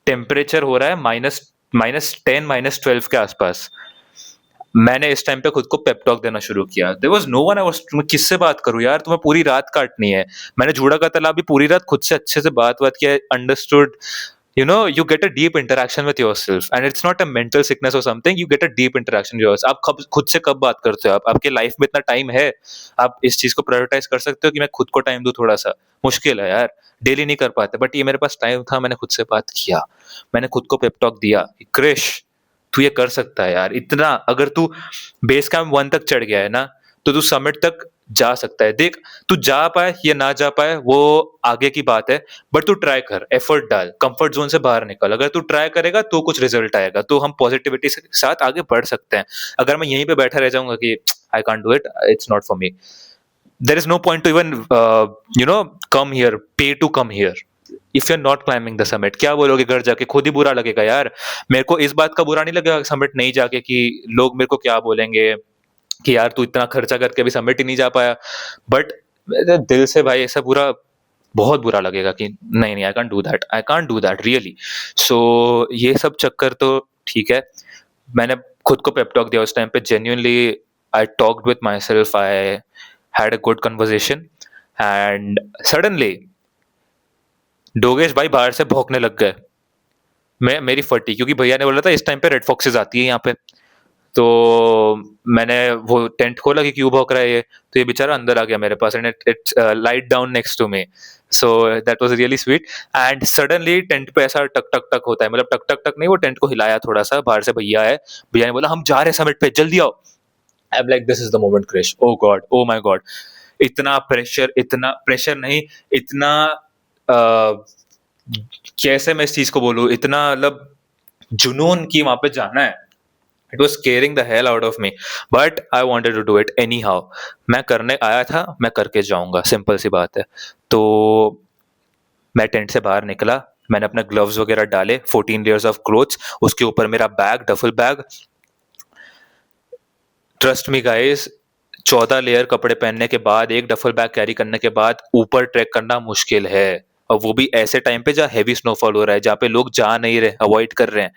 टेम्परेचर हो रहा है -10 -12 के आसपास। मैंने इस टाइम पे खुद को पेप टॉक देना शुरू किया। There was no one, I was, मैं किससे बात करूँ यार, तुम्हें पूरी रात काटनी है। मैंने जूड़ा का तालाब भी पूरी रात खुद से अच्छे से बात-वात किया, understood, you know, you get a deep interaction with yourself and it's not a mental sickness or something, you get a deep interaction with yourself। आप कब खुद से कब बात करते हो, आप आपके लाइफ में इतना टाइम है, आप इस चीज को प्रायोरिटाइज कर सकते हो कि मैं खुद को टाइम दूं थोड़ा सा? मुश्किल है यार, डेली नहीं कर पाते, बट ये मेरे पास टाइम था, मैंने खुद से बात किया, मैंने खुद को पेप टॉक दिया, क्रिश तू ये कर सकता है यार, इतना अगर तू बेस कैंप 1 तक चढ़ गया है ना, तो तू समिट तक जा सकता है। देख, तू जा पाए या ना जा पाए वो आगे की बात है, बट तू ट्राई कर, एफर्ट डाल, कंफर्ट जोन से बाहर निकल। अगर तू ट्राई करेगा तो कुछ रिजल्ट आएगा, तो हम पॉजिटिविटी के साथ आगे बढ़ सकते हैं। अगर मैं यहीं पे बैठा रह जाऊंगा कि I can't do it, it's not for me, there is no point to even come here, pay to come here if you are not climbing the summit. क्या बोलोगे घर जाके? खुद ही बुरा लगेगा यार। मेरे को इस बात का बुरा नहीं लगेगा समिट नहीं जाके कि लोग मेरे को क्या बोलेंगे कि यार तू इतना खर्चा करके भी समिट ही नहीं जा पाया, बट दिल से भाई ऐसा बुरा, बहुत बुरा लगेगा कि नहीं नहीं, I can't do that really. So ये सब चक्कर तो ठीक है, मैंने खुद को पेप टॉक दिया उस टाइम पे, genuinely I talked with my self, I had a good conversation and suddenly Dogesh भाई बाहर से भौंकने लग गए। मेरी फटी, क्योंकि भैया ने बोला था इस टाइम पे रेड फॉक्सेस आती है यहाँ पे। तो मैंने वो टेंट खोला कि क्यों भौंक रहा है ये, तो ये बेचारा अंदर आ गया मेरे पास and it lied down next to me. So that was really sweet and suddenly tent पे ऐसा टक टक टक होता है, मतलब टक टक टक नहीं, वो टेंट को हिलाया थोड़ा सा, बाहर से भैया है, भैया ने बोला हम जा रहे हैं समिट पे, जल्दी आओ। I am like this is the moment crisis, oh god, oh my god, इतना प्रेशर नहीं, इतना कैसे मैं इस चीज को बोलूं, इतना मतलब जुनून की वहां पे जाना है। It was scaring the hell out of me, but I wanted to do it anyhow। मैं करने आया था, मैं करके जाऊंगा, सिंपल सी बात है। तो मैं टेंट से बाहर निकला, मैंने अपने ग्लव्स वगैरह डाले, 14 लेयर्स ऑफ क्लोथ्स, उसके ऊपर मेरा bag, duffel bag. Trust me guys, 14 layer कपड़े पहनने के बाद, एक डफल बैग कैरी करने के बाद ऊपर ट्रैक करना मुश्किल है, और वो भी ऐसे टाइम पे जहाँ हैवी स्नोफॉल हो रहा है, जहाँ पे लोग जा नहीं रहे, अवॉइड कर रहे हैं।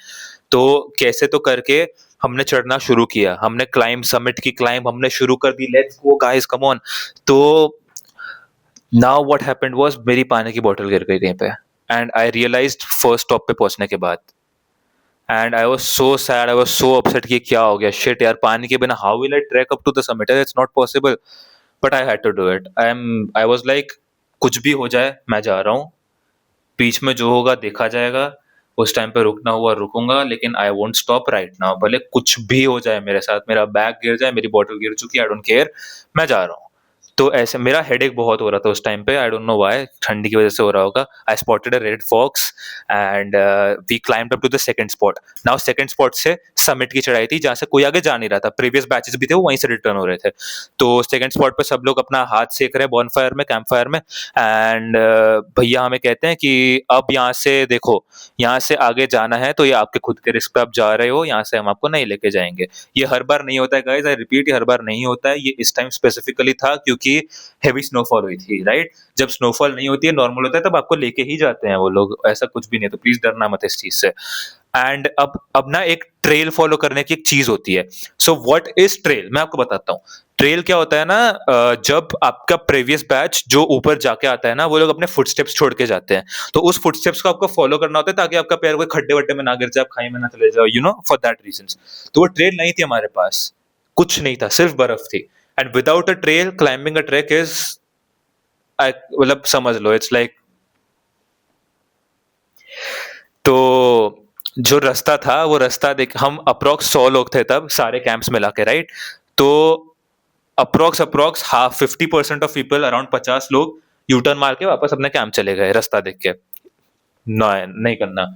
तो कैसे तो करके हमने चढ़ना शुरू किया, हमने क्लाइंब, समिट की क्लाइंब हमने शुरू कर दी, let's go guys, come on. तो नाउ व्हाट हैपेंड वाज, मेरी पानी की बोतल गिर गई कहीं पे and I realised first stop पे पहुंचने के बाद, and I was so sad, I was so upset कि क्या हो गया, शिट यार, पानी के बिना how will I track up to the summit, it's not possible, but I had to do it. I was like कुछ भी हो जाए मैं जा रहा हूँ, बीच में जो होगा देखा जाएगा, उस टाइम पे रुकना हुआ रुकूंगा, लेकिन I won't stop right now, भले कुछ भी हो जाए मेरे साथ, मेरा बैग गिर जाए, मेरी बॉटल गिर चुकी है, आई डोंट केयर, मैं जा रहा हूँ। तो ऐसे मेरा हेडेक बहुत हो रहा था उस टाइम पे, आई डोंट नो व्हाई, ठंडी की वजह से हो रहा होगा। I spotted a red fox and we climbed up to the second spot. Now second spot से समिट की चढ़ाई थी जहाँ से कोई आगे जा नहीं रहा था, प्रीवियस बैचेस भी थे वो वहीं से रिटर्न हो रहे थे। तो सेकंड स्पॉट पे सब लोग अपना हाथ सेक रहे हैं बॉनफायर में, कैंप फायर में, एंड भैया हमें कहते हैं कि अब यहाँ से देखो, यहाँ से आगे जाना है तो ये आपके खुद के रिस्क पे आप जा रहे हो, यहाँ से हम आपको नहीं लेके जाएंगे। ये हर बार नहीं होता है गाइस, आई रिपीट, ये हर बार नहीं होता है, ये इस टाइम स्पेसिफिकली था क्योंकि हेवी स्नोफॉल हुई थी, राइट? जब स्नोफॉल नहीं होती है, नॉर्मल होता है, तब आपको लेके ही जाते हैं वो लोग, ऐसा कुछ भी नहीं है, तो प्लीज डरना मत इस चीज से। एंड अब ना एक ट्रेल फॉलो करने की एक चीज होती है। सो व्हाट इज ट्रेल, मैं आपको बताता हूँ। ट्रेल क्या होता है ना, जब आपका प्रीवियस बैच जो ऊपर जाके आता है ना, वो लोग अपने फुटस्टेप्स छोड़ के जाते हैं, तो उस फुटस्टेप्स को आपको फॉलो करना होता है ताकि आपका पैर कोई खड्डे वड्डे में ना गिर जाए, आप खाई में ना चले जाओ, you know, for that reasons. तो वो ट्रेल नहीं थी हमारे पास, कुछ नहीं था, सिर्फ बर्फ थी। And without a trail climbing a track is, मतलब समझ लो, इट्स लाइक, तो जो रास्ता था वो रास्ता देख, हम अप्रोक्स 100 लोग थे तब सारे कैंप्स मिला के, राइट? तो approx half 50% of people, around 50 लोग यू टर्न मार के वापस अपने कैंप चले गए रास्ता देख के, नहीं करना।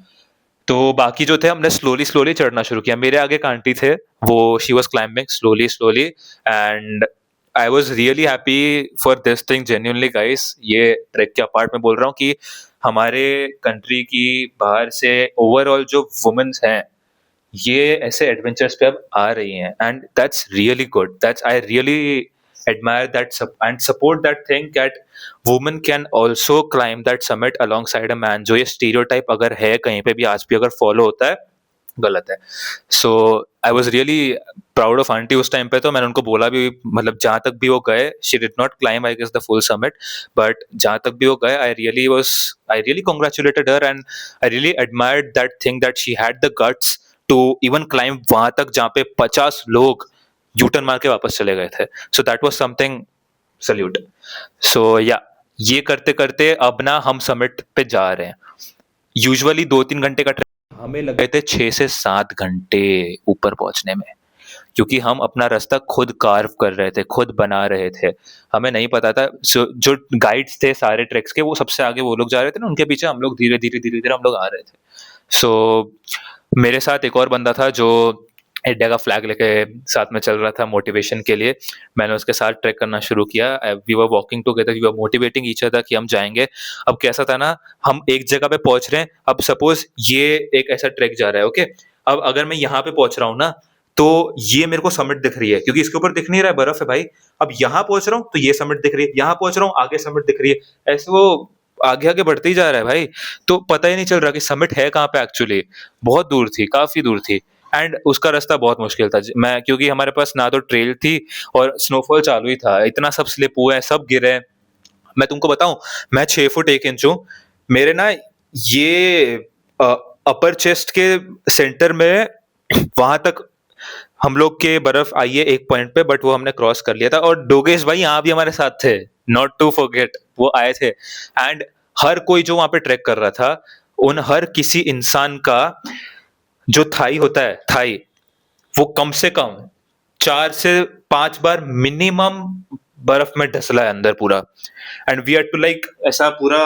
तो बाकी जो थे हमने स्लोली स्लोली चढ़ना शुरू किया। मेरे आगे एक आंटी थे, वो she was climbing slowly slowly, and I was really happy for this thing, genuinely guys. ये ट्रैक के अपार्ट में बोल रहा हूँ कि हमारे कंट्री की बाहर से ओवरऑल जो वुमेन्स हैं, ये ऐसे एडवेंचर्स पे अब आ रही हैं, and that's really good, that's, I really admire that and support that thing that women can also climb that summit alongside a man। जो ये stereotype अगर है कहीं पे भी आज भी अगर फॉलो होता है, गलत है। So I was really proud of aunty उस टाइम पे। तो मैंने उनको बोला भी, मतलब जहाँ तक भी वो गए, she did not climb I guess the full summit, but जहाँ तक भी वो गए, I really congratulated her, and I really admired that thing that she had the guts to even climb वहां तक जहाँ पे 50 लोग यूटर्न मार के वापस चले गए थे। So that was something, salute. So yeah, ये करते करते अब ना हम समिट पे जा रहे हैं। यूजुअली 2-3 घंटे का ट्रेक, हमें लगे थे 6 से 7 घंटे ऊपर पहुंचने में, क्योंकि हम अपना रास्ता खुद कार्व कर रहे थे, खुद बना रहे थे। हमें नहीं पता था, जो गाइड्स थे सारे ट्रैक्स के, वो सबसे आगे वो लोग जा रहे थे ना, उनके पीछे हम लोग धीरे धीरे धीरे धीरे हम लोग आ रहे थे। सो मेरे साथ एक और बंदा था जो इंडिया का फ्लैग लेके साथ में चल रहा था मोटिवेशन के लिए। मैंने उसके साथ ट्रैक करना शुरू किया। We were walking together, we were motivating each other कि हम जाएंगे। अब कैसा था ना, हम एक जगह पे पहुंच रहे हैं, अब सपोज ये एक ऐसा ट्रैक जा रहा है, ओके, अब अगर मैं यहाँ पे पहुंच रहा हूँ ना, तो ये मेरे को समिट दिख रही है क्योंकि इसके ऊपर दिख नहीं रहा है, बर्फ है भाई। अब यहाँ पहुंच रहा हूँ तो ये समिट दिख रही है, यहाँ पहुंच रहा हूँ आगे समिट दिख रही है, ऐसे वो आगे आगे बढ़ते ही जा रहा है भाई। तो पता ही नहीं चल रहा कि समिट है कहाँ पे एक्चुअली। बहुत दूर थी, काफी दूर थी, एंड उसका रास्ता बहुत मुश्किल था। मैं, क्योंकि हमारे पास ना तो ट्रेल थी और स्नोफॉल चालू ही था, इतना सब स्लिप हुआ है, सब गिरे। मैं तुमको बताऊं, मैं 6 फुट 1 इंच हूँ। मेरे ना ये अपर चेस्ट के सेंटर में वहां तक हम लोग के बर्फ आई है एक पॉइंट पे, बट वो हमने क्रॉस कर लिया था। और डोगेश भाई यहाँ भी हमारे साथ थे, नॉट टू फॉरगेट, वो आए थे। एंड हर कोई जो वहां पे ट्रैक कर रहा था, उन हर किसी इंसान का जो थाई होता है, थाई, वो कम से कम 4 से 5 बार मिनिमम बर्फ में ढसला है अंदर पूरा। And we had to like ऐसा पूरा,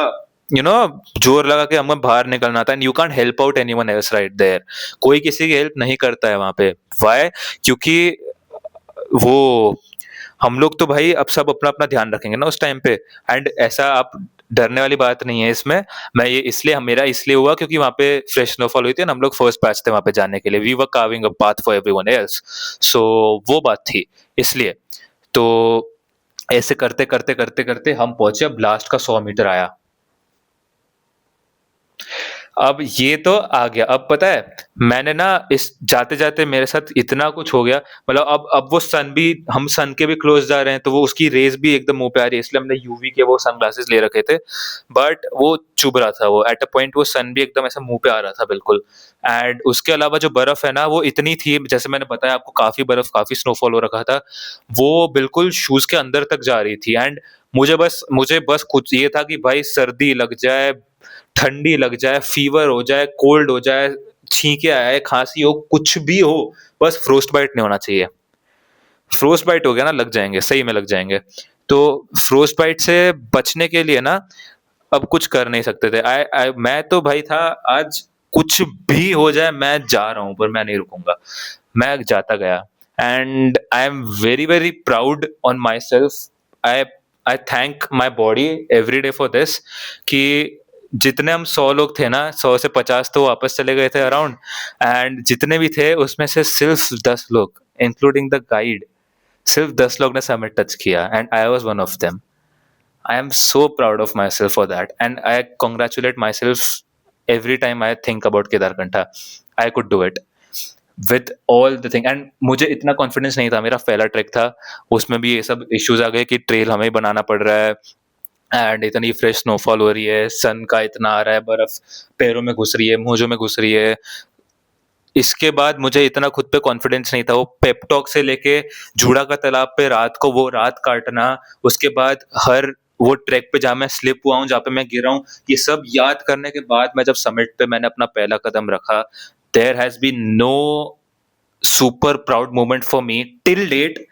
यू नो, जोर लगा के हमें बाहर निकलना था। And you can't help out anyone else right there, कोई किसी की हेल्प नहीं करता है वहां पे। व्हाई? क्योंकि वो हम लोग तो भाई अब सब अपना अपना ध्यान रखेंगे ना उस टाइम पे। एंड ऐसा आप, डरने वाली बात नहीं है इसमें। मैं ये इसलिए, मेरा इसलिए हुआ क्योंकि वहां पे फ्रेश स्नोफॉल हुई थी ना, हम लोग फर्स्ट बैच थे वहां पे जाने के लिए, we were carving a path for everyone else. So वो बात थी इसलिए। तो ऐसे करते करते करते करते हम पहुंचे, अब लास्ट का 100 मीटर आया। अब ये तो आ गया। अब पता है, मैंने ना इस जाते जाते मेरे साथ इतना कुछ हो गया, मतलब अब वो सन भी, हम सन के भी क्लोज जा रहे हैं, तो वो उसकी रेस भी एकदम मुंह पे आ रही है, इसलिए हमने यूवी के वो सनग्लासेस ले रखे थे, बट वो चुभ रहा था। वो एट अ पॉइंट वो सन भी एकदम ऐसा मुंह पे आ रहा था बिल्कुल। एंड उसके अलावा जो बर्फ है ना, वो इतनी थी, जैसे मैंने बताया आपको, काफी बर्फ, काफी स्नोफॉल हो रखा था, वो बिल्कुल शूज के अंदर तक जा रही थी। एंड मुझे बस कुछ ये था कि भाई सर्दी लग जाए, ठंडी लग जाए, फीवर हो जाए, कोल्ड हो जाए, छींके आए, खांसी हो, कुछ भी हो, बस फ्रोस्ट बाइट नहीं होना चाहिए। फ्रोस्ट बाइट हो गया ना, लग जाएंगे, सही में लग जाएंगे। तो फ्रोस्ट बाइट से बचने के लिए ना अब कुछ कर नहीं सकते थे। मैं तो भाई था, आज कुछ भी हो जाए मैं जा रहा हूँ, पर मैं नहीं रुकूंगा, मैं जाता गया। And I am very very proud on my self. I I thank my body every day for this, कि जितने हम 100 लोग थे ना, 100 से 50 तो वापस चले गए थे अराउंड, एंड जितने भी थे उसमें से सिर्फ 10 लोग इंक्लूडिंग द गाइड, सिर्फ 10 लोग ने समिट टच किया, and I was one of them. I am so proud of myself for that, and I congratulate myself every time I think about Kedarkantha. I could do it with all the thing, and मुझे इतना कॉन्फिडेंस नहीं था। मेरा पहला ट्रैक था, उसमें भी ये सब इश्यूज आ गए कि ट्रेल हमें ही बनाना पड़ रहा है, एंड इतनी फ्रेश स्नोफॉल हो रही है, सन का इतना आ रहा है, बर्फ पैरों में घुस रही है, मोजों में घुस रही है। इसके बाद मुझे इतना खुद पे कॉन्फिडेंस नहीं था। वो पेपटॉक से लेके झूड़ा का तालाब पे रात को वो रात काटना, उसके बाद हर वो ट्रैक पे जहाँ मैं स्लिप हुआ हूँ, जहाँ पे मैं गिरा हूँ, ये सब याद करने के बाद मैं जब समिट पे मैंने अपना पहला कदम रखा, there has been no super proud moment for me till date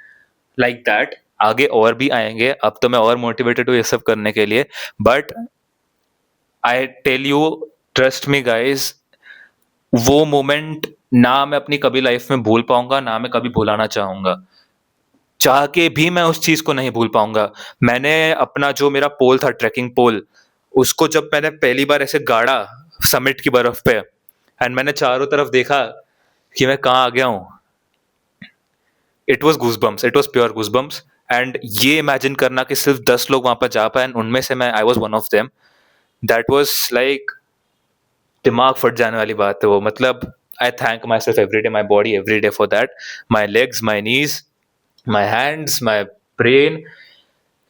like that. आगे और भी आएंगे, अब तो मैं और मोटिवेटेड हूँ ये सब करने के लिए, but I tell you, trust me guys, वो मोमेंट ना मैं अपनी कभी लाइफ में भूल पाऊंगा, ना मैं कभी भुलाना चाहूंगा। चाह के भी मैं उस चीज को नहीं भूल पाऊंगा। मैंने अपना जो मेरा पोल था, ट्रैकिंग पोल, उसको जब मैंने पहली बार ऐसे गाड़ा समिट की बर्फ पे, एंड मैंने चारों तरफ देखा कि मैं कहाँ आ गया हूँ, it was goosebumps, it was pure goosebumps. And ये इमेजिन करना कि सिर्फ 10 लोग वहां पर जा पाए, उनमें से मैं I was one of them, that was like दिमाग फट जाने वाली बात है वो। मतलब आई thank my self every day, my body every day for that, my legs, my knees, my hands, my brain.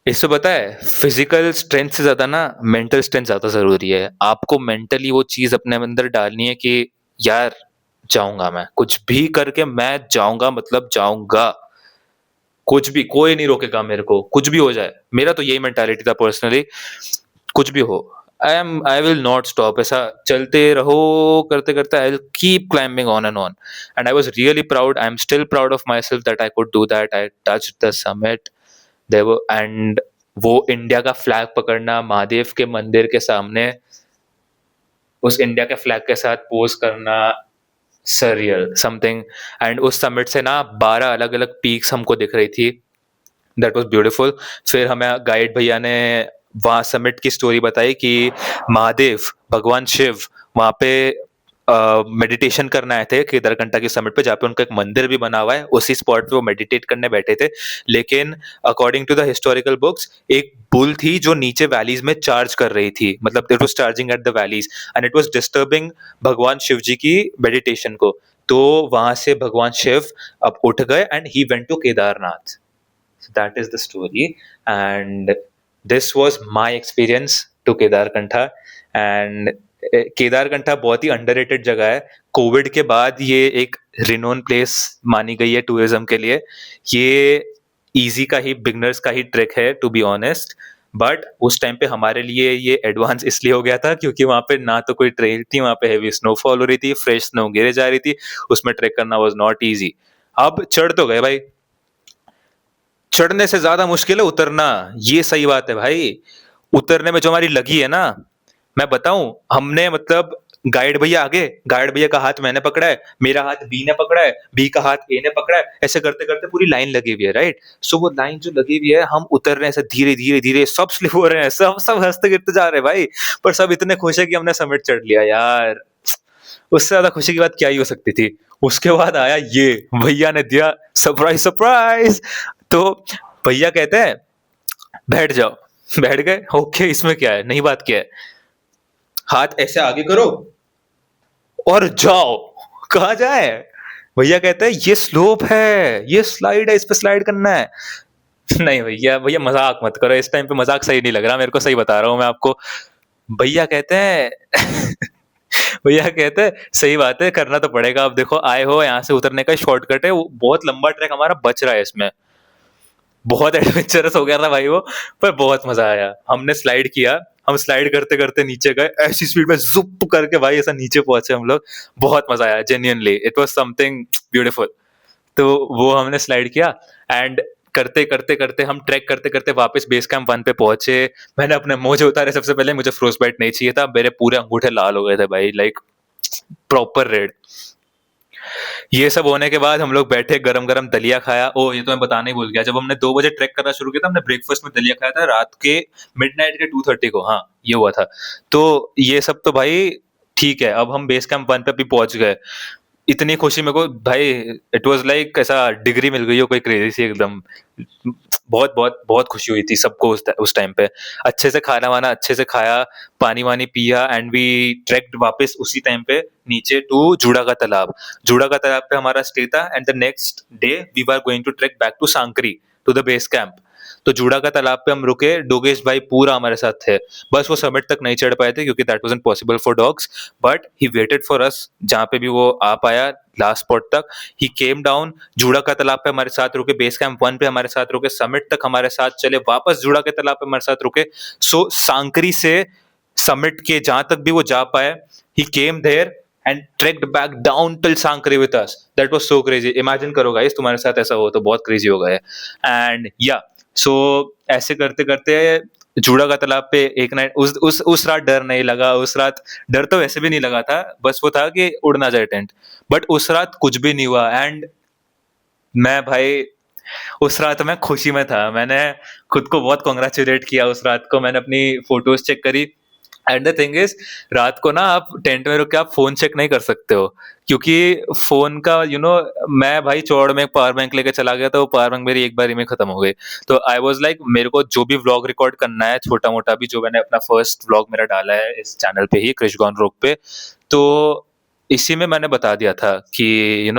इससे पता है, फिजिकल स्ट्रेंथ से ज्यादा ना मेंटल स्ट्रेंथ ज्यादा जरूरी है। आपको मेंटली वो चीज अपने अंदर डालनी है कि यार जाऊंगा, मैं कुछ भी करके मैं जाऊंगा, मतलब जाऊंगा, कुछ भी, कोई नहीं रोकेगा मेरे को, कुछ भी हो जाए। मेरा तो यही मेंटालिटी था पर्सनली, कुछ भी हो, आई विल नॉट स्टॉप। ऐसा चलते रहो, करते करते I will keep climbing on and on. And I was really proud, I am still proud of myself that I could do that. I touch the summit Dev, and वो इंडिया का फ्लैग पकड़ना महादेव के मंदिर के सामने, उस इंडिया के फ्लैग के साथ पोज करना, सरियल समथिंग। एंड उस समिट से ना 12 अलग अलग पीक्स हमको दिख रही थी, दैट वाज ब्यूटीफुल। फिर हमें गाइड भैया ने वहाँ समिट की स्टोरी बताई कि महादेव, भगवान शिव वहाँ पे मेडिटेशन करने आए थे केदारकंठा की समिट पे, जहाँ पे उनका एक मंदिर भी बना हुआ है। उसी स्पॉट पे वो मेडिटेट करने बैठे थे, लेकिन according to the historical books, एक बुल थी जो नीचे वैलीज में चार्ज कर रही थी, मतलब it was charging at the valleys, and it was disturbing भगवान शिव जी की मेडिटेशन को। तो वहां से भगवान शिव अब उठ गए and he went to Kedarnath. So that is the story, and this was my experience to Kedarkantha। and Kedarkantha बहुत ही अंडररेटेड जगह है। कोविड के बाद ये एक रिनोन प्लेस मानी गई है टूरिज्म के लिए। ये इजी का ही, बिगनर्स का ही ट्रैक है टू बी ऑनेस्ट, बट उस टाइम पे हमारे लिए ये एडवांस इसलिए हो गया था क्योंकि वहाँ पे ना तो कोई ट्रेल थी, वहाँ पे हैवी स्नोफॉल हो रही थी, फ्रेश स्नो गिरे जा रही थी, उसमें ट्रैक करना वाज नॉट इजी। अब चढ़ तो गए भाई, चढ़ने से ज्यादा मुश्किल है उतरना, ये सही बात है भाई। उतरने में जो हमारी लगी है ना, मैं बताऊं, हमने मतलब गाइड भैया आगे, गाइड भैया का हाथ मैंने पकड़ा है, मेरा हाथ बी ने पकड़ा है, बी का हाथ ए ने पकड़ा है, ऐसे करते करते पूरी लाइन लगी हुई है, राइट। सो वो लाइन जो लगी हुई है, हम उतर रहे हैं ऐसे धीरे धीरे धीरे, सब स्लिप हो रहे हैं, सब सब हंसते गिरते जा रहे हैं भाई, पर सब इतने खुश है कि हमने समिट चढ़ लिया यार। उससे ज्यादा खुशी की बात क्या ही हो सकती थी। उसके बाद आया ये, भैया ने दिया सरप्राइज सरप्राइज। तो भैया कहते हैं बैठ जाओ, बैठ गए, ओके इसमें क्या है, नई बात क्या है, हाथ ऐसे आगे करो और जाओ। कहा जाए, भैया कहते हैं ये स्लोप है, ये स्लाइड है, इस पे स्लाइड करना है। नहीं भैया, भैया मजाक मत करो, इस टाइम पे मजाक सही नहीं लग रहा मेरे को, सही बता रहा हूँ मैं आपको। भैया कहते हैं भैया कहते हैं सही बात है, करना तो पड़ेगा, अब देखो आए हो, यहाँ से उतरने का शॉर्टकट है, वो बहुत लंबा ट्रैक हमारा बच रहा है इसमें। बहुत एडवेंचरस हो गया था भाई वो, पर बहुत मजा आया। हमने स्लाइड किया, हम स्लाइड करते करते नीचे गए, ऐसी स्पीड में जुप करके भाई ऐसा नीचे पहुंचे हम लोग। बहुत मजा आया, genuinely it was something beautiful. तो वो हमने स्लाइड किया, एंड करते हम ट्रैक करते वापस बेस कैंप 1 पे पहुंचे। मैंने अपने मोजे उतारे सबसे पहले, मुझे फ्रोस्ट बाइट नहीं चाहिए था, मेरे पूरे अंगूठे लाल हो गए थे भाई, लाइक प्रॉपर रेड। ये सब होने के बाद हम लोग बैठे, गरम गरम दलिया खाया। ओ ये तो मैं बताना ही भूल गया, जब हमने 2 बजे ट्रैक करना शुरू किया था, हमने ब्रेकफास्ट में दलिया खाया था रात के मिडनाइट के 2:30 को। हाँ ये हुआ था। तो ये सब तो भाई ठीक है, अब हम बेस कैंप 1 पे भी पहुंच गए। इतनी खुशी मेरे को भाई, इट वाज लाइक ऐसा डिग्री मिल गई हो कोई क्रेजी सी एकदम। बहुत बहुत बहुत खुशी हुई थी सबको उस टाइम पे। अच्छे से खाना वाना अच्छे से खाया, पानी वानी पिया, एंड वी ट्रेक्ड वापस उसी टाइम पे नीचे टू जूड़ा का तालाब। जूड़ा का तालाब पे हमारा स्टे था, and the next day we were going to trek back to Sankri to the base camp. तो जूड़ा का तालाब पे हम रुके, डोगेश भाई पूरा हमारे साथ थे। बस वो समिट तक नहीं चढ़ पाए थे क्योंकि that wasn't possible for dogs, but he waited for us जहाँ पे भी वो आ पाया लास्ट स्पॉट तक। ही केम डाउन, जूड़ा का तालाब पे हमारे साथ रुके, बेस कैंप 1 पे हमारे साथ रुके, समिट तक हमारे साथ चले, वापस जूड़ा के तालाब पे हमारे साथ रुके। सो सांकरी से समिट के जहां तक भी वो जा पाए, he came there and trekked back down till Sankari with us. That was so crazy. Imagine करो guys, तुम्हारे साथ ऐसा हो तो बहुत crazy होगा ये। And yeah, so ऐसे करते करते जूड़ा का तालाब पे एक नाइट, उस रात डर नहीं लगा। उस रात डर तो वैसे भी नहीं लगा था, बस वो था कि उड़ ना जाए टेंट। बट उस रात कुछ भी नहीं हुआ, एंड मैं भाई उस रात मैं खुशी में था। मैंने खुद को बहुत कॉन्ग्रेचुलेट किया उस रात को। मैंने अपनी फोटोज चेक करी, एंड द थिंग इज, रात को ना आप टेंट में रुक के आप फोन चेक नहीं कर सकते हो, क्योंकि फोन का मैं भाई चौड़ में एक पावर बैंक लेके चला गया था, वो पावर बैंक मेरी एक बारी में खत्म हो गई। तो आई वाज लाइक, मेरे को जो भी व्लॉग रिकॉर्ड करना है छोटा मोटा भी, जो मैंने अपना फर्स्ट व्लॉग मेरा डाला है इस चैनल पे ही, क्रिश गॉन रोग पे, तो इसी में मैंने बता दिया था कि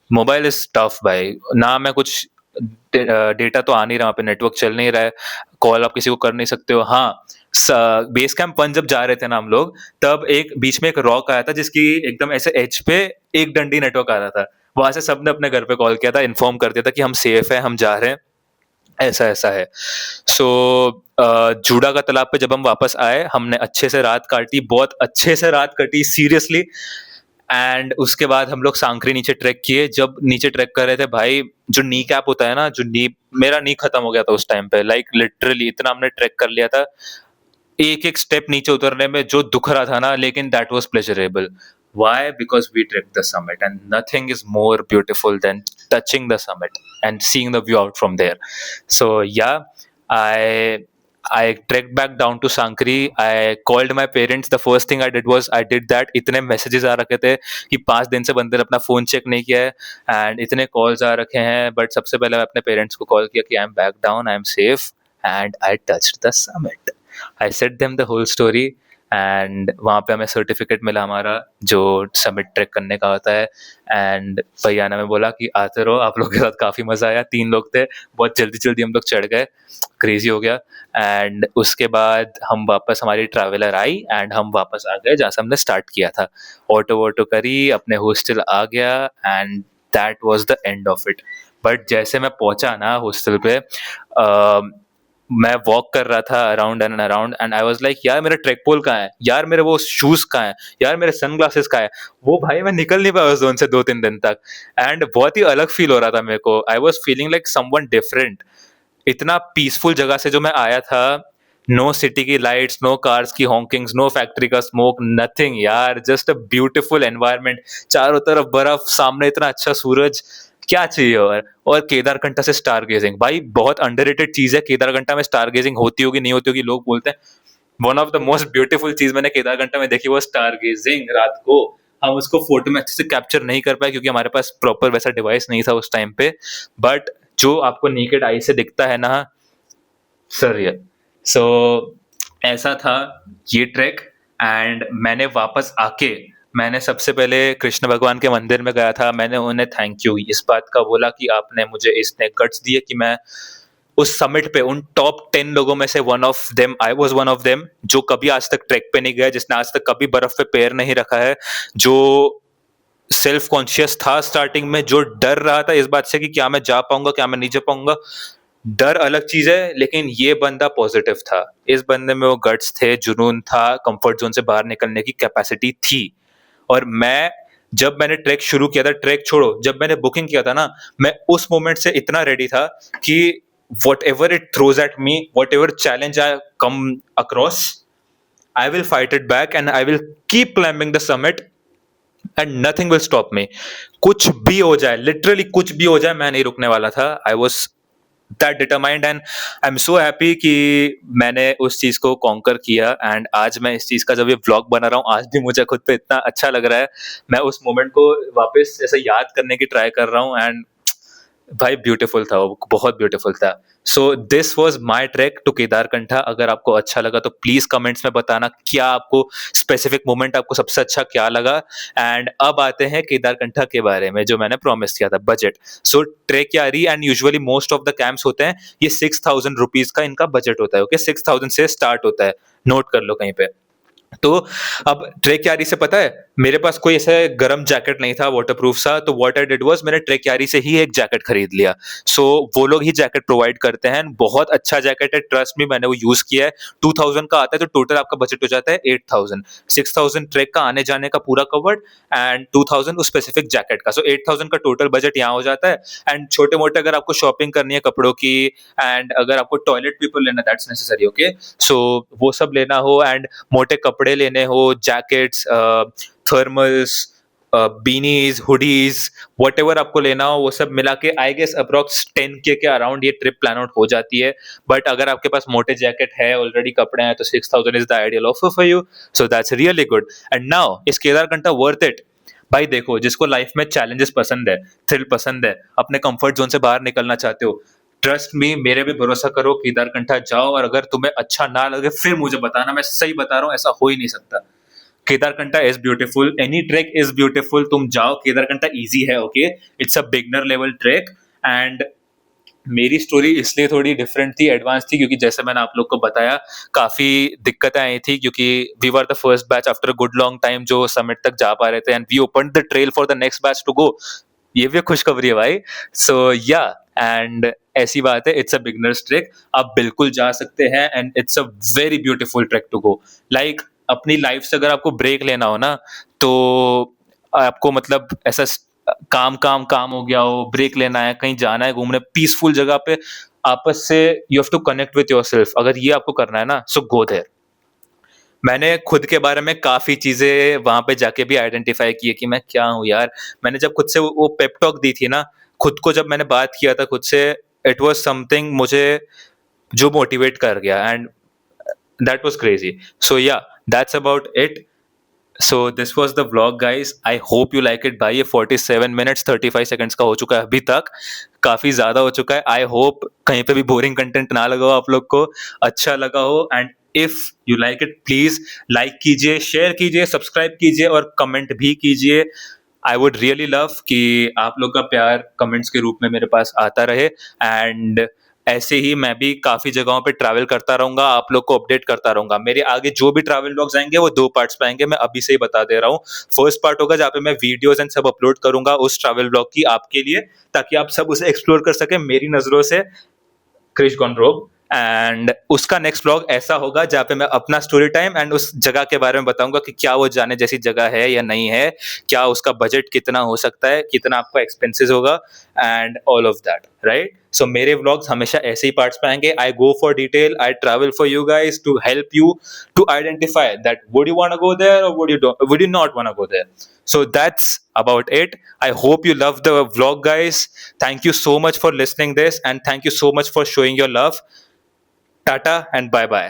मोबाइल इज टफ भाई। ना मैं कुछ डेटा तो आ नहीं रहा, वहाँ पे नेटवर्क चल नहीं रहा है, कॉल आप किसी को कर नहीं सकते हो। हाँ, बेस कैंप 1 जब जा रहे थे ना हम लोग, तब एक बीच में एक रॉक आया था जिसकी एकदम ऐसे एज पे एक डंडी नेटवर्क आ रहा था। वहां से सबने अपने घर पे कॉल किया था, इन्फॉर्म कर दिया था कि हम सेफ है, हम जा रहे हैं, ऐसा ऐसा है। सो जूड़ा का तालाब पे जब हम वापस आए, हमने अच्छे से रात काटी, बहुत अच्छे से रात कटी सीरियसली। एंड उसके बाद हम लोग सांकरी नीचे ट्रैक किए। जब नीचे ट्रैक कर रहे थे भाई, जो नी कैप होता है ना, जो नी, मेरा नी खत्म हो गया था उस टाइम पे, लाइक लिटरली इतना हमने ट्रैक कर लिया था। एक एक स्टेप नीचे उतरने में जो दुख रहा था ना, लेकिन that was pleasurable. Why? Because we trekked the summit, and nothing is more beautiful than touching the summit and seeing the view out from there. So yeah, I trekked back down to Sankri. I called my parents. The first thing I did was I did that. इतने messages आ रखे थे कि 5 दिन से बंदे ने अपना फोन चेक नहीं किया है, and इतने calls आ रखे हैं, but सबसे पहले मैं अपने पेरेंट्स को कॉल किया कि I am back down, I am safe, and I touched the summit. I said them the whole story, and वहाँ पे हमें सर्टिफिकेट मिला हमारा, जो समिट ट्रैक करने का होता है। एंड भैया ने हमें बोला कि आते रहो, आप लोग के साथ काफ़ी मज़ा आया। 3 लोग थे, बहुत जल्दी जल्दी हम लोग चढ़ गए, क्रेजी हो गया। एंड उसके बाद हम वापस, हमारी ट्रैवलर आई एंड हम वापस आ गए जहाँ से हमने स्टार्ट किया था। ऑटो वोटो करी, अपने हॉस्टल आ गया, and that was the end of it. But जैसे मैं पहुंचा ना हॉस्टल पे, मैं वॉक कर रहा था around and around, and I was like, यार मेरा ट्रैक पोल कहाँ है, यार मेरे वो शूज कहाँ है, यार मेरे सनग्लासेस कहाँ है। वो भाई मैं निकल नहीं पाया उस जोन से 2-3 दिन तक, एंड बहुत ही अलग फील हो रहा था मेरे को। I was feeling like someone different. इतना पीसफुल जगह से जो मैं आया था, नो सिटी की लाइट्स, नो कार्स की हॉकिंग्स, नो फैक्ट्री का स्मोक, नथिंग यार, जस्ट अ ब्यूटीफुल एनवायरनमेंट। चारों तरफ बर्फ, सामने इतना अच्छा सूरज, क्या चाहिए। और केदारकंठा से स्टार गेजिंग, भाई बहुत अंडररेटेड चीज है। केदारकंठा में स्टार गेजिंग होती होगी नहीं होती होगी, लोग बोलते हैं। One of the most beautiful चीज मैंने केदारकंठा में देखी वो स्टार गेजिंग रात को। हम उसको फोटो में अच्छे से कैप्चर नहीं कर पाए क्योंकि हमारे पास प्रॉपर वैसा डिवाइस नहीं था उस टाइम पे, बट जो आपको नेकेड आई से दिखता है ना, सर, सो ऐसा था ये ट्रैक। एंड मैंने वापस आके, मैंने सबसे पहले कृष्ण भगवान के मंदिर में गया था। मैंने उन्हें थैंक यू इस बात का बोला कि आपने मुझे इसने गट्स दिए कि मैं उस समिट पे, उन टॉप 10 लोगों में से one of them, I was one of them, जो कभी आज तक ट्रैक पे नहीं गया, जिसने आज तक कभी बर्फ पे पैर नहीं रखा है, जो सेल्फ कॉन्शियस था स्टार्टिंग में, जो डर रहा था इस बात से कि क्या मैं जा पाऊंगा, क्या मैं नहीं जा पाऊंगा। डर अलग चीज है, लेकिन ये बंदा पॉजिटिव था। इस बंदे में वो गट्स थे, जुनून था, कंफर्ट जोन से बाहर निकलने की कैपेसिटी थी। और मैं जब मैंने ट्रैक शुरू किया था, ट्रैक छोड़ो, जब मैंने बुकिंग किया था ना, मैं उस मोमेंट से इतना रेडी था कि whatever it throws at me, whatever challenge I come across, I will fight it back and I will keep climbing the summit and nothing will stop me. कुछ भी हो जाए, लिटरली कुछ भी हो जाए, मैं नहीं रुकने वाला था। I was that determined and I am so happy कि मैंने उस चीज को कॉन्कर किया। एंड आज मैं इस चीज का जब ये व्लॉग बना रहा हूँ, आज भी मुझे खुद पे इतना अच्छा लग रहा है। मैं उस मोमेंट को वापस ऐसे याद करने की ट्राई कर रहा हूँ एंड भाई ब्यूटीफुल था वो, बहुत ब्यूटीफुल था। So this was my trek to Kedarkantha. अगर आपको अच्छा लगा तो प्लीज कमेंट्स में बताना क्या आपको स्पेसिफिक मोमेंट आपको सबसे अच्छा क्या लगा। एंड अब आते हैं केदारकंठा के बारे में, जो मैंने प्रॉमिस किया था, बजट। सो ट्रैक यारी and usually most of the camps होते हैं, ये 6,000 रुपीज का इनका बजट होता है। ओके, 6,000 से स्टार्ट होता है, नोट कर लो कहीं पे। तो अब ट्रेक यारी से पता है, मेरे पास कोई ऐसा गर्म जैकेट नहीं था वाटरप्रूफ सा, तो व्हाट आई डिड वाज मैंने ट्रेक यारी से ही एक जैकेट खरीद लिया। सो वो लोग ही जैकेट प्रोवाइड करते हैं, बहुत अच्छा जैकेट है, ट्रस्ट मी, मैंने वो यूज किया है। 2,000 का आता है, तो टोटल आपका बजट हो जाता है 8,000। 6,000 ट्रेक का आने जाने का पूरा कवर्ड एंड 2,000 उस स्पेसिफिक जैकेट का। सो 8,000 का टोटल बजट यहाँ हो जाता है। एंड छोटे मोटे अगर आपको शॉपिंग करनी है कपड़ों की, एंड अगर आपको टॉयलेट पेपर लेना, दैट्स नेसेसरी, ओके, सो वो सब लेना हो, एंड मोटे कपड़े लेने हो, jackets, thermals, beanies, hoodies, whatever आपको लेना हो, वो सब मिला के आई गेस अप्रोक्स 10K के अराउंड ये ट्रिप प्लान आउट हो जाती है। बट अगर आपके पास मोटे जैकेट है, ऑलरेडी कपड़े हैं, तो 6,000 is the ideal offer for you. So that's really good. And now इस केदारकंठा वर्थ इट? भाई देखो, जिसको लाइफ में चैलेंजेस पसंद है, थ्रिल पसंद है, अपने कंफर्ट जोन से बाहर निकलना चाहते हो, ट्रस्ट मी, मेरे पे भरोसा करो, केदारकंठा जाओ। और अगर तुम्हें अच्छा ना लगे फिर मुझे बताना, मैं सही बता रहा हूँ, ऐसा हो ही नहीं सकता। Kedarkantha is beautiful, any track is beautiful, तुम जाओ, केदारकंठा इजी है, okay, it's a beginner level track. And मेरी स्टोरी इसलिए थोड़ी डिफरेंट थी, एडवांस थी, क्योंकि जैसे मैंने आप लोग को बताया, काफी दिक्कतें आई थी, क्योंकि we were the first batch after good long time जो समिट तक जा पा रहे थे, and we open the trail for the next batch to go. ये भी खुशखबरी है भाई। सो या, एंड ऐसी बात है, इट्स अ बिगनर्स ट्रैक, आप बिल्कुल जा सकते हैं, and it's a very beautiful trek to go. Like अपनी लाइफ से अगर आपको ब्रेक लेना हो ना, तो आपको मतलब ऐसा काम काम काम हो गया हो, ब्रेक लेना है, कहीं जाना है घूमने, पीसफुल जगह पे आपस से you have to connect with yourself, अगर ये आपको करना है ना, सो गो देयर। मैंने खुद के बारे में काफ़ी चीज़ें वहाँ पे जाके भी आइडेंटिफ़ाई की है कि मैं क्या हूँ यार। मैंने जब खुद से वो पेप टॉक दी थी ना, खुद को जब मैंने बात किया था खुद से, इट वाज़ समथिंग मुझे जो मोटिवेट कर गया, एंड दैट वाज़ क्रेज़ी। सो या, that's about it. So this was the vlog guys, I hope you like it. भाई ये 47 मिनट्स 35 सेकंड्स का हो चुका है अभी तक, काफी ज्यादा हो चुका है। आई होप कहीं पे भी बोरिंग कंटेंट ना लगा हो आप लोग को, अच्छा लगा हो। And if you like it, please like कीजिए, शेयर कीजिए, सब्सक्राइब कीजिए और कमेंट भी कीजिए। आई वुड रियली लव कि आप लोग का प्यार कमेंट्स के रूप में मेरे पास आता रहे। एंड ऐसे ही मैं भी काफी जगहों पे ट्रैवल करता रहूंगा, आप लोग को अपडेट करता रहूंगा। मेरे आगे जो भी ट्रैवल व्लॉग्स आएंगे वो 2 पार्ट्स पे आएंगे, मैं अभी से ही बता दे रहा हूँ। फर्स्ट पार्ट होगा जहाँ पे मैं वीडियोस एंड सब अपलोड करूंगा उस ट्रैवल व्लॉग की आपके लिए, ताकि आप सब उसे एक्सप्लोर कर सके मेरी नजरों से, क्रिश गॉनरोग। एंड उसका नेक्स्ट व्लॉग ऐसा होगा जहाँ पे मैं अपना स्टोरी टाइम एंड उस जगह के बारे में बताऊंगा कि क्या वो जाने जैसी जगह है या नहीं है, क्या उसका बजट कितना हो सकता है, कितना आपका एक्सपेंसेस होगा, and all of that, right. So मेरे व्लॉग्स हमेशा ऐसे ही पार्ट्स पे आएंगे। I go for detail, I travel for you guys to help you to identify that would you want to go there or would you not want to go there. So that's about it. I hope you love the vlog, guys. Thank you so much for listening this, and thank you so much for showing your love. Tata and bye bye.